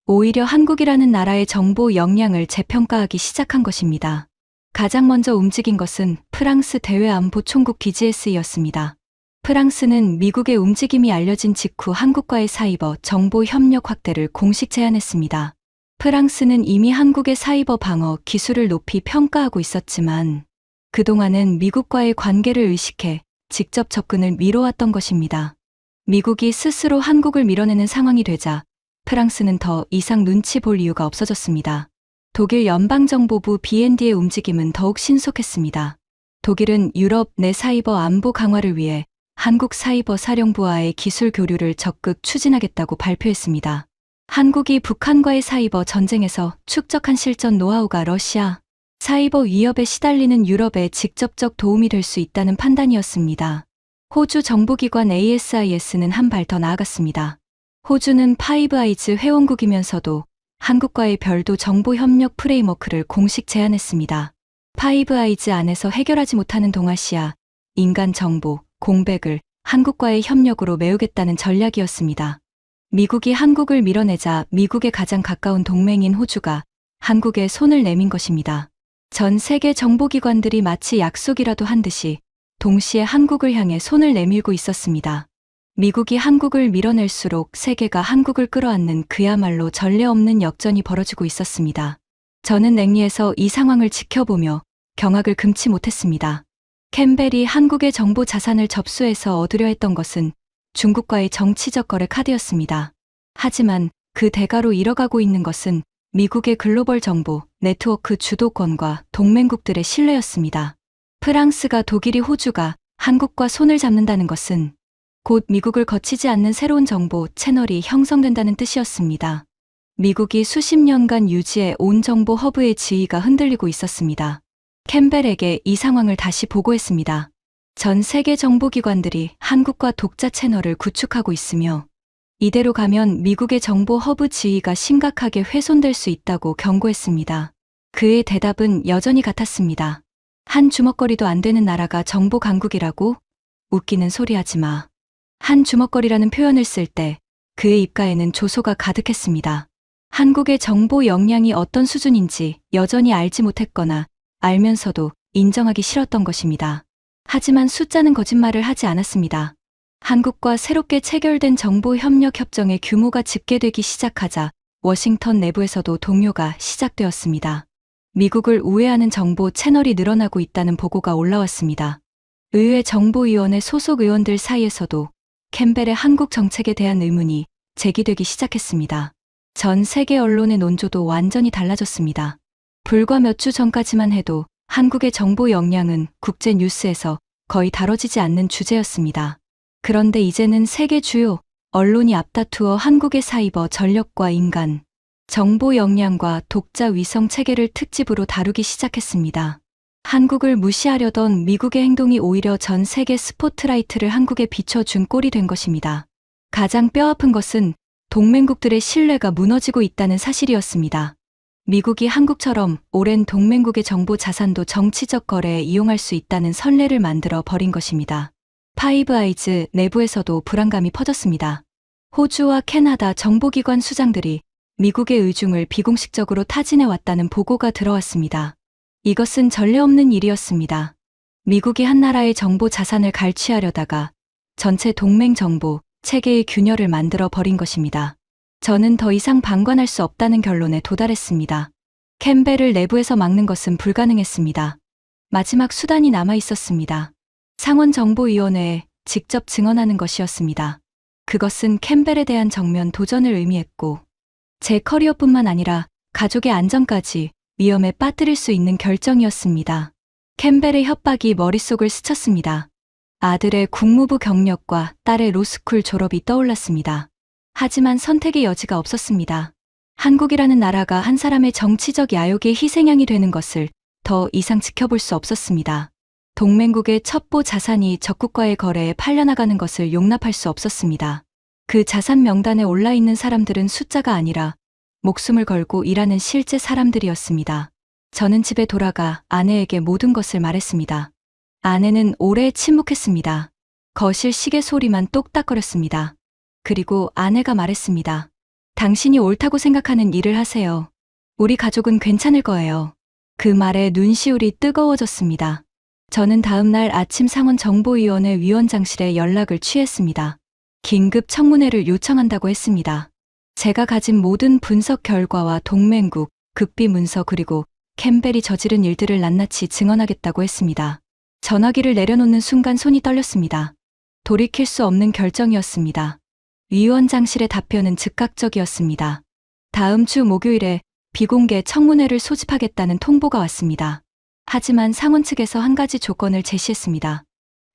오히려 한국이라는 나라의 정보 역량을 재평가하기 시작한 것입니다. 가장 먼저 움직인 것은 프랑스 대외안보총국 BGS였습니다. 프랑스는 미국의 움직임이 알려진 직후 한국과의 사이버 정보 협력 확대를 공식 제안했습니다. 프랑스는 이미 한국의 사이버 방어 기술을 높이 평가하고 있었지만 그동안은 미국과의 관계를 의식해 직접 접근을 미뤄왔던 것입니다. 미국이 스스로 한국을 밀어내는 상황이 되자 프랑스는 더 이상 눈치 볼 이유가 없어졌습니다. 독일 연방정보부 BND의 움직임은 더욱 신속했습니다. 독일은 유럽 내 사이버 안보 강화를 위해 한국 사이버 사령부와의 기술 교류를 적극 추진하겠다고 발표했습니다. 한국이 북한과의 사이버 전쟁에서 축적한 실전 노하우가 러시아 사이버 위협에 시달리는 유럽에 직접적 도움이 될 수 있다는 판단이었습니다. 호주 정보기관 ASIS는 한 발 더 나아갔습니다. 호주는 파이브 아이즈 회원국이면서도 한국과의 별도 정보 협력 프레임워크를 공식 제안했습니다. 파이브 아이즈 안에서 해결하지 못하는 동아시아, 인간 정보, 공백을 한국과의 협력으로 메우겠다는 전략이었습니다. 미국이 한국을 밀어내자 미국에 가장 가까운 동맹인 호주가 한국에 손을 내민 것입니다. 전 세계 정보기관들이 마치 약속이라도 한 듯이 동시에 한국을 향해 손을 내밀고 있었습니다. 미국이 한국을 밀어낼수록 세계가 한국을 끌어안는 그야말로 전례 없는 역전이 벌어지고 있었습니다. 저는 냉리에서 이 상황을 지켜보며 경악을 금치 못했습니다. 캠벨이 한국의 정보 자산을 접수해서 얻으려 했던 것은 중국과의 정치적 거래 카드였습니다. 하지만 그 대가로 잃어가고 있는 것은 미국의 글로벌 정보 네트워크 주도권과 동맹국들의 신뢰였습니다. 프랑스가 독일이 호주가 한국과 손을 잡는다는 것은 곧 미국을 거치지 않는 새로운 정보 채널이 형성된다는 뜻이었습니다. 미국이 수십 년간 유지해 온 정보 허브의 지위가 흔들리고 있었습니다. 캠벨에게 이 상황을 다시 보고했습니다. 전 세계 정보기관들이 한국과 독자 채널을 구축하고 있으며 이대로 가면 미국의 정보 허브 지위가 심각하게 훼손될 수 있다고 경고했습니다. 그의 대답은 여전히 같았습니다. 한 주먹거리도 안 되는 나라가 정보 강국이라고? 웃기는 소리 하지 마. 한 주먹거리라는 표현을 쓸 때 그의 입가에는 조소가 가득했습니다. 한국의 정보 역량이 어떤 수준인지 여전히 알지 못했거나 알면서도 인정하기 싫었던 것입니다. 하지만 숫자는 거짓말을 하지 않았습니다. 한국과 새롭게 체결된 정보 협력 협정의 규모가 집계되기 시작하자 워싱턴 내부에서도 동요가 시작되었습니다. 미국을 우회하는 정보 채널이 늘어나고 있다는 보고가 올라왔습니다. 의회 정보위원회 소속 의원들 사이에서도 캠벨의 한국 정책에 대한 의문이 제기되기 시작했습니다. 전 세계 언론의 논조도 완전히 달라졌습니다. 불과 몇 주 전까지만 해도 한국의 정보 역량은 국제 뉴스에서 거의 다뤄지지 않는 주제였습니다. 그런데 이제는 세계 주요 언론이 앞다투어 한국의 사이버 전력과 인간, 정보 역량과 독자 위성 체계를 특집으로 다루기 시작했습니다. 한국을 무시하려던 미국의 행동이 오히려 전 세계 스포트라이트를 한국에 비춰준 꼴이 된 것입니다. 가장 뼈아픈 것은 동맹국들의 신뢰가 무너지고 있다는 사실이었습니다. 미국이 한국처럼 오랜 동맹국의 정보 자산도 정치적 거래에 이용할 수 있다는 선례를 만들어 버린 것입니다. 파이브 아이즈 내부에서도 불안감이 퍼졌습니다. 호주와 캐나다 정보기관 수장들이 미국의 의중을 비공식적으로 타진해 왔다는 보고가 들어왔습니다. 이것은 전례 없는 일이었습니다. 미국이 한 나라의 정보 자산을 갈취하려다가 전체 동맹 정보 체계의 균열을 만들어 버린 것입니다. 저는 더 이상 방관할 수 없다는 결론에 도달했습니다. 캠벨을 내부에서 막는 것은 불가능했습니다. 마지막 수단이 남아 있었습니다. 상원정보위원회에 직접 증언하는 것이었습니다. 그것은 캠벨에 대한 정면 도전을 의미했고 제 커리어뿐만 아니라 가족의 안전까지 위험에 빠뜨릴 수 있는 결정이었습니다. 캠벨의 협박이 머릿속을 스쳤습니다. 아들의 국무부 경력과 딸의 로스쿨 졸업이 떠올랐습니다. 하지만 선택의 여지가 없었습니다. 한국이라는 나라가 한 사람의 정치적 야욕의 희생양이 되는 것을 더 이상 지켜볼 수 없었습니다. 동맹국의 첩보 자산이 적국과의 거래에 팔려나가는 것을 용납할 수 없었습니다. 그 자산 명단에 올라있는 사람들은 숫자가 아니라 목숨을 걸고 일하는 실제 사람들이었습니다. 저는 집에 돌아가 아내에게 모든 것을 말했습니다. 아내는 오래 침묵했습니다. 거실 시계 소리만 똑딱거렸습니다. 그리고 아내가 말했습니다. 당신이 옳다고 생각하는 일을 하세요. 우리 가족은 괜찮을 거예요. 그 말에 눈시울이 뜨거워졌습니다. 저는 다음 날 아침 상원정보위원회 위원장실에 연락을 취했습니다. 긴급 청문회를 요청한다고 했습니다. 제가 가진 모든 분석 결과와 동맹국, 극비 문서 그리고 캠벨이 저지른 일들을 낱낱이 증언하겠다고 했습니다. 전화기를 내려놓는 순간 손이 떨렸습니다. 돌이킬 수 없는 결정이었습니다. 위원장실의 답변은 즉각적이었습니다. 다음 주 목요일에 비공개 청문회를 소집하겠다는 통보가 왔습니다. 하지만 상원 측에서 한 가지 조건을 제시했습니다.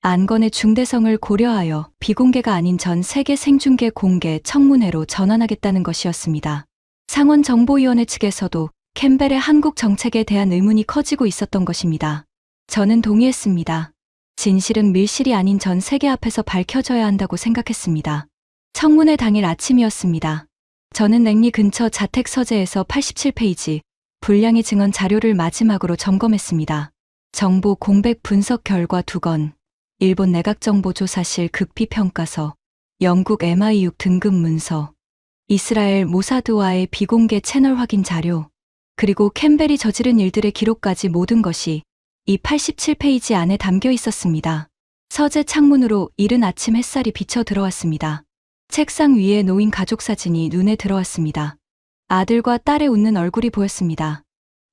안건의 중대성을 고려하여 비공개가 아닌 전 세계 생중계 공개 청문회로 전환하겠다는 것이었습니다. 상원정보위원회 측에서도 캠벨의 한국 정책에 대한 의문이 커지고 있었던 것입니다. 저는 동의했습니다. 진실은 밀실이 아닌 전 세계 앞에서 밝혀져야 한다고 생각했습니다. 청문회 당일 아침이었습니다. 저는 랭리 근처 자택 서재에서 87페이지 분량의 증언 자료를 마지막으로 점검했습니다. 정보 공백 분석 결과 2건, 일본 내각정보조사실 극비평가서, 영국 MI6 등급 문서, 이스라엘 모사드와의 비공개 채널 확인 자료, 그리고 캠벨이 저지른 일들의 기록까지 모든 것이 이 87페이지 안에 담겨 있었습니다. 서재 창문으로 이른 아침 햇살이 비쳐 들어왔습니다. 책상 위에 놓인 가족 사진이 눈에 들어왔습니다. 아들과 딸의 웃는 얼굴이 보였습니다.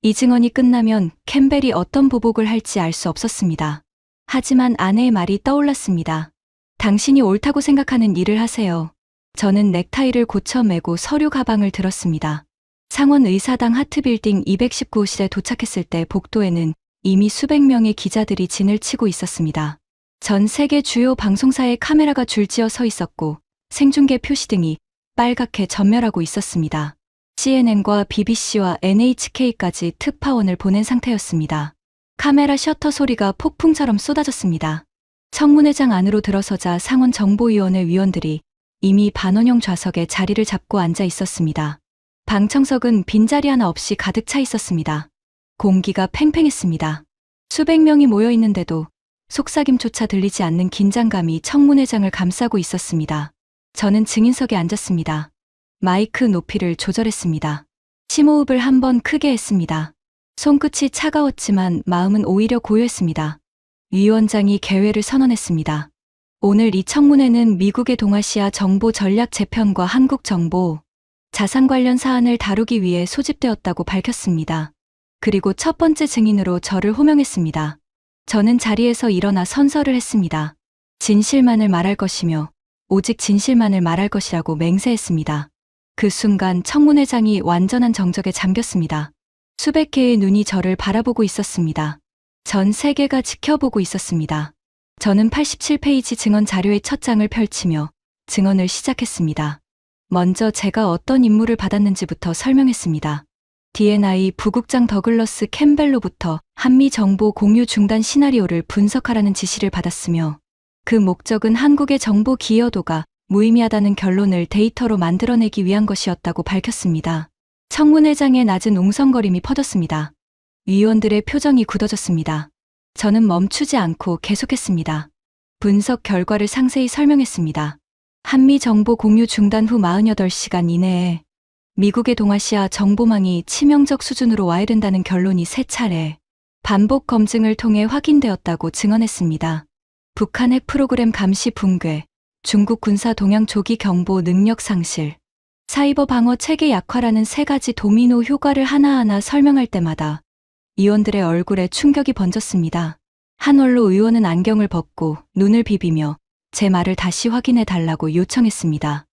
이 증언이 끝나면 캠벨이 어떤 보복을 할지 알 수 없었습니다. 하지만 아내의 말이 떠올랐습니다. 당신이 옳다고 생각하는 일을 하세요. 저는 넥타이를 고쳐 매고 서류 가방을 들었습니다. 상원 의사당 하트빌딩 219호실에 도착했을 때 복도에는 이미 수백 명의 기자들이 진을 치고 있었습니다. 전 세계 주요 방송사의 카메라가 줄지어 서 있었고 생중계 표시 등이 빨갛게 전멸하고 있었습니다. CNN과 BBC와 NHK까지 특파원을 보낸 상태였습니다. 카메라 셔터 소리가 폭풍처럼 쏟아졌습니다. 청문회장 안으로 들어서자 상원정보위원회 위원들이 이미 반원형 좌석에 자리를 잡고 앉아 있었습니다. 방청석은 빈자리 하나 없이 가득 차 있었습니다. 공기가 팽팽했습니다. 수백 명이 모여 있는데도 속삭임조차 들리지 않는 긴장감이 청문회장을 감싸고 있었습니다. 저는 증인석에 앉았습니다. 마이크 높이를 조절했습니다. 심호흡을 한 번 크게 했습니다. 손끝이 차가웠지만 마음은 오히려 고요했습니다. 위원장이 개회를 선언했습니다. 오늘 이 청문회는 미국의 동아시아 정보 전략 재편과 한국 정보, 자산 관련 사안을 다루기 위해 소집되었다고 밝혔습니다. 그리고 첫 번째 증인으로 저를 호명했습니다. 저는 자리에서 일어나 선서를 했습니다. 진실만을 말할 것이며 오직 진실만을 말할 것이라고 맹세했습니다. 그 순간 청문회장이 완전한 정적에 잠겼습니다. 수백 개의 눈이 저를 바라보고 있었습니다. 전 세계가 지켜보고 있었습니다. 저는 87페이지 증언 자료의 첫 장을 펼치며 증언을 시작했습니다. 먼저 제가 어떤 임무를 받았는지부터 설명했습니다. D&I 부국장 더글러스 캠벨로부터 한미 정보 공유 중단 시나리오를 분석하라는 지시를 받았으며 그 목적은 한국의 정보 기여도가 무의미하다는 결론을 데이터로 만들어내기 위한 것이었다고 밝혔습니다. 청문회장의 낮은 웅성거림이 퍼졌습니다. 위원들의 표정이 굳어졌습니다. 저는 멈추지 않고 계속했습니다. 분석 결과를 상세히 설명했습니다. 한미 정보 공유 중단 후 48시간 이내에 미국의 동아시아 정보망이 치명적 수준으로 와해된다는 결론이 3차례 반복 검증을 통해 확인되었다고 증언했습니다. 북한 핵 프로그램 감시 붕괴, 중국 군사 동향 조기 경보 능력 상실, 사이버 방어 체계 약화라는 3가지 도미노 효과를 하나하나 설명할 때마다 의원들의 얼굴에 충격이 번졌습니다. 한월로 의원은 안경을 벗고 눈을 비비며 제 말을 다시 확인해 달라고 요청했습니다.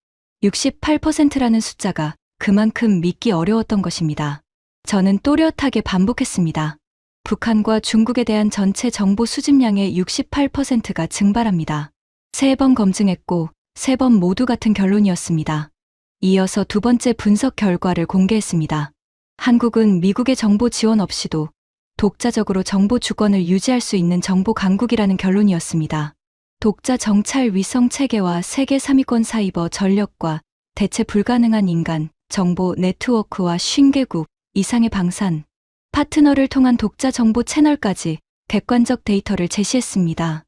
68%라는 숫자가 그만큼 믿기 어려웠던 것입니다. 저는 또렷하게 반복했습니다. 북한과 중국에 대한 전체 정보 수집량의 68%가 증발합니다. 3번 검증했고 3번 모두 같은 결론이었습니다. 이어서 두 번째 분석 결과를 공개했습니다. 한국은 미국의 정보 지원 없이도 독자적으로 정보 주권을 유지할 수 있는 정보 강국이라는 결론이었습니다. 독자 정찰 위성 체계와 세계 3위권 사이버 전력과 대체 불가능한 인간, 정보 네트워크와 50개국 이상의 방산, 파트너를 통한 독자 정보 채널까지 객관적 데이터를 제시했습니다.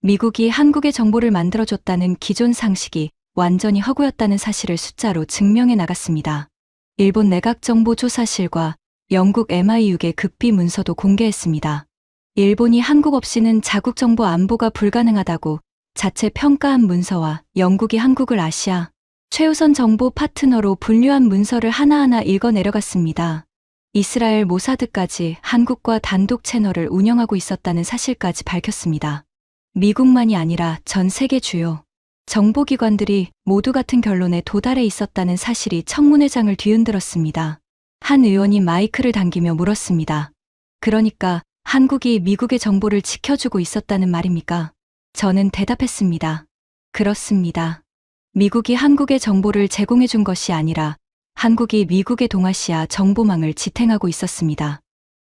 미국이 한국의 정보를 만들어줬다는 기존 상식이 완전히 허구였다는 사실을 숫자로 증명해 나갔습니다. 일본 내각정보조사실과 영국 MI6의 극비 문서도 공개했습니다. 일본이 한국 없이는 자국 정보 안보가 불가능하다고 자체 평가한 문서와 영국이 한국을 아시아 최우선 정보 파트너로 분류한 문서를 하나하나 읽어 내려갔습니다. 이스라엘 모사드까지 한국과 단독 채널을 운영하고 있었다는 사실까지 밝혔습니다. 미국만이 아니라 전 세계 주요 정보기관들이 모두 같은 결론에 도달해 있었다는 사실이 청문회장을 뒤흔들었습니다. 한 의원이 마이크를 당기며 물었습니다. 그러니까 한국이 미국의 정보를 지켜주고 있었다는 말입니까? 저는 대답했습니다. 그렇습니다. 미국이 한국의 정보를 제공해 준 것이 아니라 한국이 미국의 동아시아 정보망을 지탱하고 있었습니다.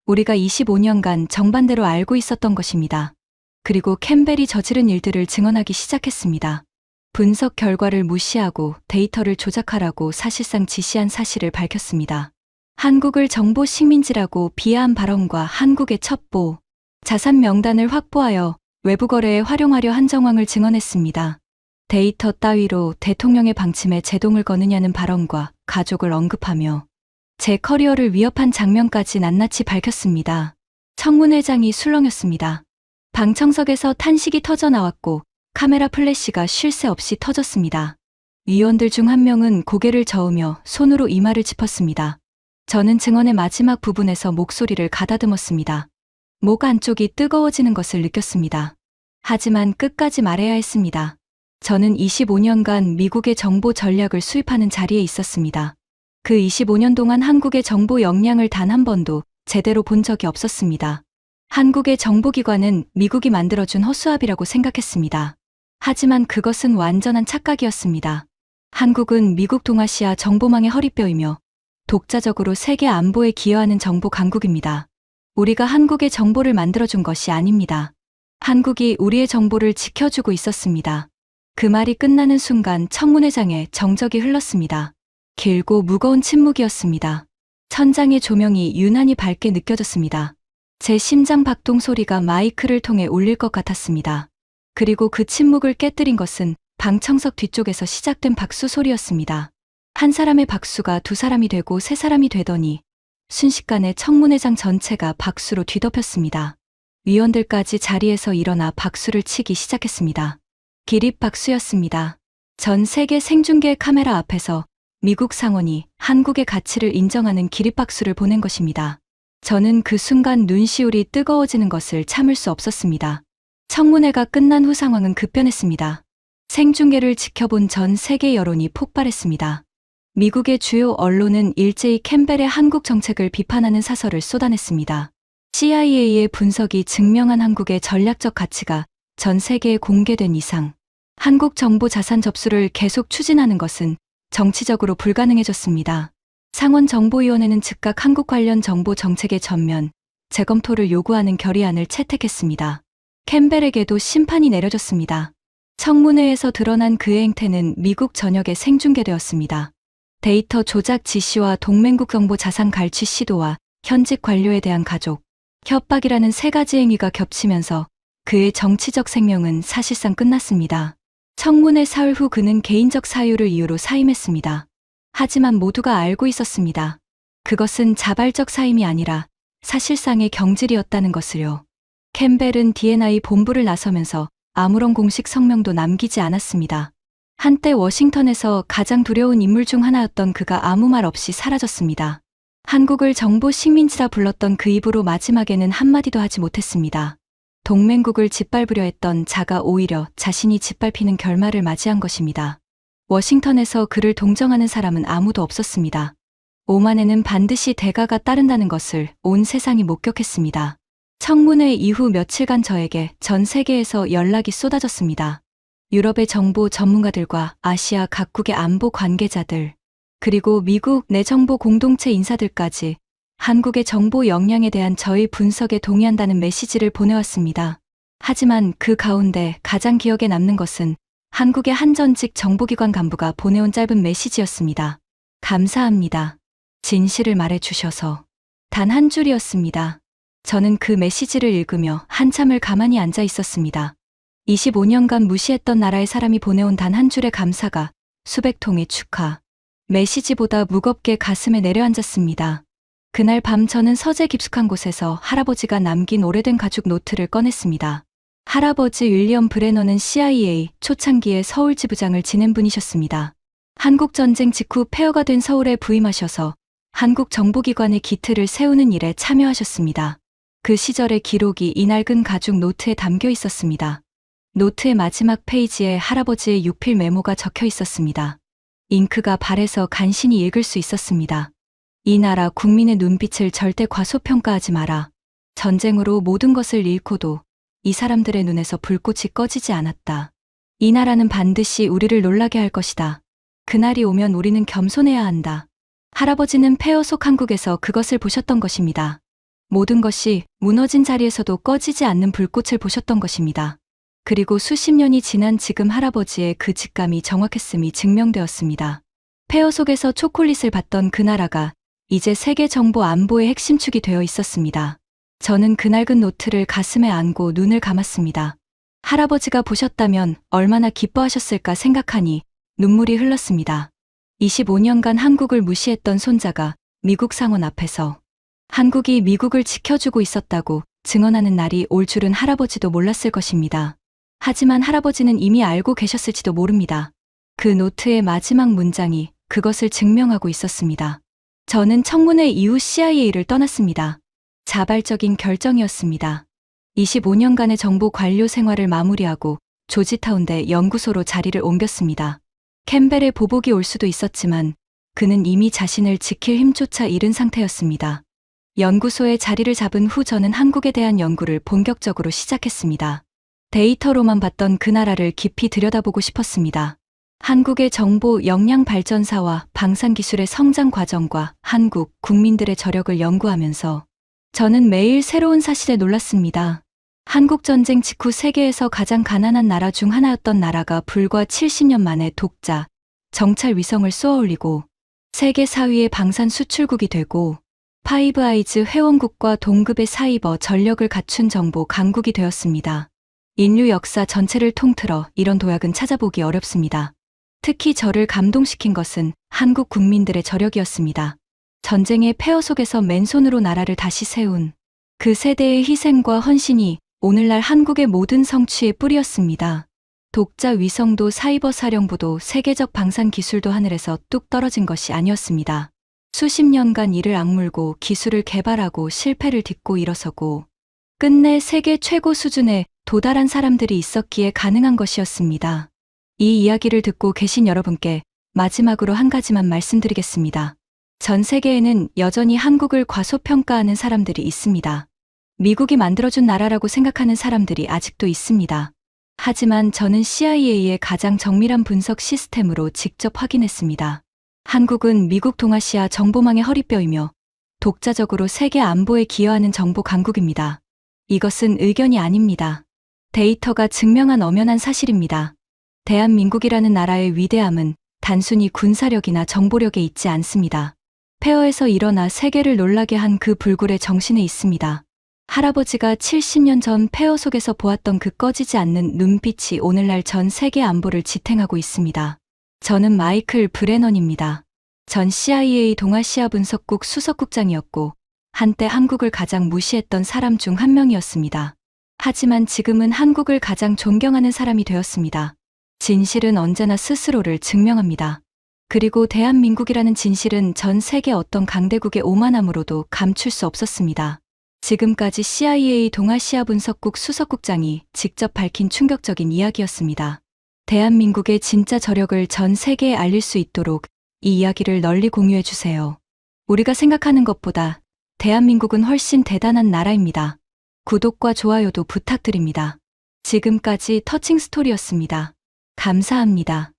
우리가 25년간 정반대로 알고 있었던 것입니다. 그리고 캠벨이 저지른 일들을 증언하기 시작했습니다. 분석 결과를 무시하고 데이터를 조작하라고 사실상 지시한 사실을 밝혔습니다. 한국을 정보 식민지라고 비하한 발언과 한국의 첩보, 자산 명단을 확보하여 외부 거래에 활용하려 한 정황을 증언했습니다. 데이터 따위로 대통령의 방침에 제동을 거느냐는 발언과 가족을 언급하며 제 커리어를 위협한 장면까지 낱낱이 밝혔습니다. 청문회장이 술렁였습니다. 방청석에서 탄식이 터져 나왔고 카메라 플래시가 쉴 새 없이 터졌습니다. 위원들 중 한 명은 고개를 저으며 손으로 이마를 짚었습니다. 저는 증언의 마지막 부분에서 목소리를 가다듬었습니다. 목 안쪽이 뜨거워지는 것을 느꼈습니다. 하지만 끝까지 말해야 했습니다. 저는 25년간 미국의 정보 전략을 수입하는 자리에 있었습니다. 그 25년 동안 한국의 정보 역량을 단 한 번도 제대로 본 적이 없었습니다. 한국의 정보기관은 미국이 만들어준 허수아비라고 생각했습니다. 하지만 그것은 완전한 착각이었습니다. 한국은 미국 동아시아 정보망의 허리뼈이며 독자적으로 세계 안보에 기여하는 정보 강국입니다. 우리가 한국의 정보를 만들어준 것이 아닙니다. 한국이 우리의 정보를 지켜주고 있었습니다. 그 말이 끝나는 순간 청문회장에 정적이 흘렀습니다. 길고 무거운 침묵이었습니다. 천장의 조명이 유난히 밝게 느껴졌습니다. 제 심장 박동 소리가 마이크를 통해 울릴 것 같았습니다. 그리고 그 침묵을 깨뜨린 것은 방청석 뒤쪽에서 시작된 박수 소리였습니다. 한 사람의 박수가 두 사람이 되고 세 사람이 되더니 순식간에 청문회장 전체가 박수로 뒤덮였습니다. 위원들까지 자리에서 일어나 박수를 치기 시작했습니다. 기립박수였습니다. 전 세계 생중계 카메라 앞에서 미국 상원이 한국의 가치를 인정하는 기립박수를 보낸 것입니다. 저는 그 순간 눈시울이 뜨거워지는 것을 참을 수 없었습니다. 청문회가 끝난 후 상황은 급변했습니다. 생중계를 지켜본 전 세계 여론이 폭발했습니다. 미국의 주요 언론은 일제히 캠벨의 한국 정책을 비판하는 사설을 쏟아냈습니다. CIA의 분석이 증명한 한국의 전략적 가치가 전 세계에 공개된 이상 한국 정보 자산 접수를 계속 추진하는 것은 정치적으로 불가능해졌습니다. 상원정보위원회는 즉각 한국 관련 정보 정책의 전면 재검토를 요구하는 결의안을 채택했습니다. 캠벨에게도 심판이 내려졌습니다. 청문회에서 드러난 그의 행태는 미국 전역에 생중계되었습니다. 데이터 조작 지시와 동맹국 정보 자산 갈취 시도와 현직 관료에 대한 가족, 협박이라는 세 가지 행위가 겹치면서 그의 정치적 생명은 사실상 끝났습니다. 청문회 사흘 후 그는 개인적 사유를 이유로 사임했습니다. 하지만 모두가 알고 있었습니다. 그것은 자발적 사임이 아니라 사실상의 경질이었다는 것을요. 캠벨은 D&I 본부를 나서면서 아무런 공식 성명도 남기지 않았습니다. 한때 워싱턴에서 가장 두려운 인물 중 하나였던 그가 아무 말 없이 사라졌습니다. 한국을 정보 식민지라 불렀던 그 입으로 마지막에는 한마디도 하지 못했습니다. 동맹국을 짓밟으려 했던 자가 오히려 자신이 짓밟히는 결말을 맞이한 것입니다. 워싱턴에서 그를 동정하는 사람은 아무도 없었습니다. 오만에는 반드시 대가가 따른다는 것을 온 세상이 목격했습니다. 청문회 이후 며칠간 저에게 전 세계에서 연락이 쏟아졌습니다. 유럽의 정보 전문가들과 아시아 각국의 안보 관계자들, 그리고 미국 내 정보 공동체 인사들까지 한국의 정보 역량에 대한 저의 분석에 동의한다는 메시지를 보내왔습니다. 하지만 그 가운데 가장 기억에 남는 것은 한국의 한 전직 정보기관 간부가 보내온 짧은 메시지였습니다. 감사합니다. 진실을 말해주셔서. 단 한 줄이었습니다. 저는 그 메시지를 읽으며 한참을 가만히 앉아 있었습니다. 25년간 무시했던 나라의 사람이 보내온 단 한 줄의 감사가 수백 통의 축하 메시지보다 무겁게 가슴에 내려앉았습니다. 그날 밤 저는 서재 깊숙한 곳에서 할아버지가 남긴 오래된 가죽 노트를 꺼냈습니다. 할아버지 윌리엄 브레너는 CIA 초창기에 서울 지부장을 지낸 분이셨습니다. 한국전쟁 직후 폐허가 된 서울에 부임하셔서 한국 정보기관의 기틀을 세우는 일에 참여하셨습니다. 그 시절의 기록이 이 낡은 가죽 노트에 담겨 있었습니다. 노트의 마지막 페이지에 할아버지의 유필 메모가 적혀 있었습니다. 잉크가 발해서 간신히 읽을 수 있었습니다. 이 나라 국민의 눈빛을 절대 과소평가하지 마라. 전쟁으로 모든 것을 잃고도 이 사람들의 눈에서 불꽃이 꺼지지 않았다. 이 나라는 반드시 우리를 놀라게 할 것이다. 그날이 오면 우리는 겸손해야 한다. 할아버지는 폐허 속 한국에서 그것을 보셨던 것입니다. 모든 것이 무너진 자리에서도 꺼지지 않는 불꽃을 보셨던 것입니다. 그리고 수십 년이 지난 지금 할아버지의 그 직감이 정확했음이 증명되었습니다. 폐허 속에서 초콜릿을 받던 그 나라가 이제 세계 정보 안보의 핵심축이 되어 있었습니다. 저는 그 낡은 노트를 가슴에 안고 눈을 감았습니다. 할아버지가 보셨다면 얼마나 기뻐하셨을까 생각하니 눈물이 흘렀습니다. 25년간 한국을 무시했던 손자가 미국 상원 앞에서 한국이 미국을 지켜주고 있었다고 증언하는 날이 올 줄은 할아버지도 몰랐을 것입니다. 하지만 할아버지는 이미 알고 계셨을지도 모릅니다. 그 노트의 마지막 문장이 그것을 증명하고 있었습니다. 저는 청문회 이후 CIA를 떠났습니다. 자발적인 결정이었습니다. 25년간의 정보 관료 생활을 마무리하고 조지타운대 연구소로 자리를 옮겼습니다. 캠벨의 보복이 올 수도 있었지만 그는 이미 자신을 지킬 힘조차 잃은 상태였습니다. 연구소에 자리를 잡은 후 저는 한국에 대한 연구를 본격적으로 시작했습니다. 데이터로만 봤던 그 나라를 깊이 들여다보고 싶었습니다. 한국의 정보 역량 발전사와 방산기술의 성장 과정과 한국 국민들의 저력을 연구하면서 저는 매일 새로운 사실에 놀랐습니다. 한국전쟁 직후 세계에서 가장 가난한 나라 중 하나였던 나라가 불과 70년 만에 독자, 정찰 위성을 쏘아올리고 세계 4위의 방산 수출국이 되고 파이브 아이즈 회원국과 동급의 사이버 전력을 갖춘 정보 강국이 되었습니다. 인류 역사 전체를 통틀어 이런 도약은 찾아보기 어렵습니다. 특히 저를 감동시킨 것은 한국 국민들의 저력이었습니다. 전쟁의 폐허 속에서 맨손으로 나라를 다시 세운 그 세대의 희생과 헌신이 오늘날 한국의 모든 성취의 뿌리였습니다. 독자 위성도 사이버 사령부도 세계적 방산 기술도 하늘에서 뚝 떨어진 것이 아니었습니다. 수십 년간 이를 악물고 기술을 개발하고 실패를 딛고 일어서고 끝내 세계 최고 수준에 도달한 사람들이 있었기에 가능한 것이었습니다. 이 이야기를 듣고 계신 여러분께 마지막으로 한 가지만 말씀드리겠습니다. 전 세계에는 여전히 한국을 과소평가하는 사람들이 있습니다. 미국이 만들어준 나라라고 생각하는 사람들이 아직도 있습니다. 하지만 저는 CIA의 가장 정밀한 분석 시스템으로 직접 확인했습니다. 한국은 미국 동아시아 정보망의 허리뼈이며 독자적으로 세계 안보에 기여하는 정보 강국입니다. 이것은 의견이 아닙니다. 데이터가 증명한 엄연한 사실입니다. 대한민국이라는 나라의 위대함은 단순히 군사력이나 정보력에 있지 않습니다. 폐허에서 일어나 세계를 놀라게 한 그 불굴의 정신에 있습니다. 할아버지가 70년 전 폐허 속에서 보았던 그 꺼지지 않는 눈빛이 오늘날 전 세계 안보를 지탱하고 있습니다. 저는 마이클 브레넌입니다. 전 CIA 동아시아 분석국 수석국장이었고 한때 한국을 가장 무시했던 사람 중 한 명이었습니다. 하지만 지금은 한국을 가장 존경하는 사람이 되었습니다. 진실은 언제나 스스로를 증명합니다. 그리고 대한민국이라는 진실은 전 세계 어떤 강대국의 오만함으로도 감출 수 없었습니다. 지금까지 CIA 동아시아 분석국 수석국장이 직접 밝힌 충격적인 이야기였습니다. 대한민국의 진짜 저력을 전 세계에 알릴 수 있도록 이 이야기를 널리 공유해 주세요. 우리가 생각하는 것보다 대한민국은 훨씬 대단한 나라입니다. 구독과 좋아요도 부탁드립니다. 지금까지 터칭 스토리였습니다. 감사합니다.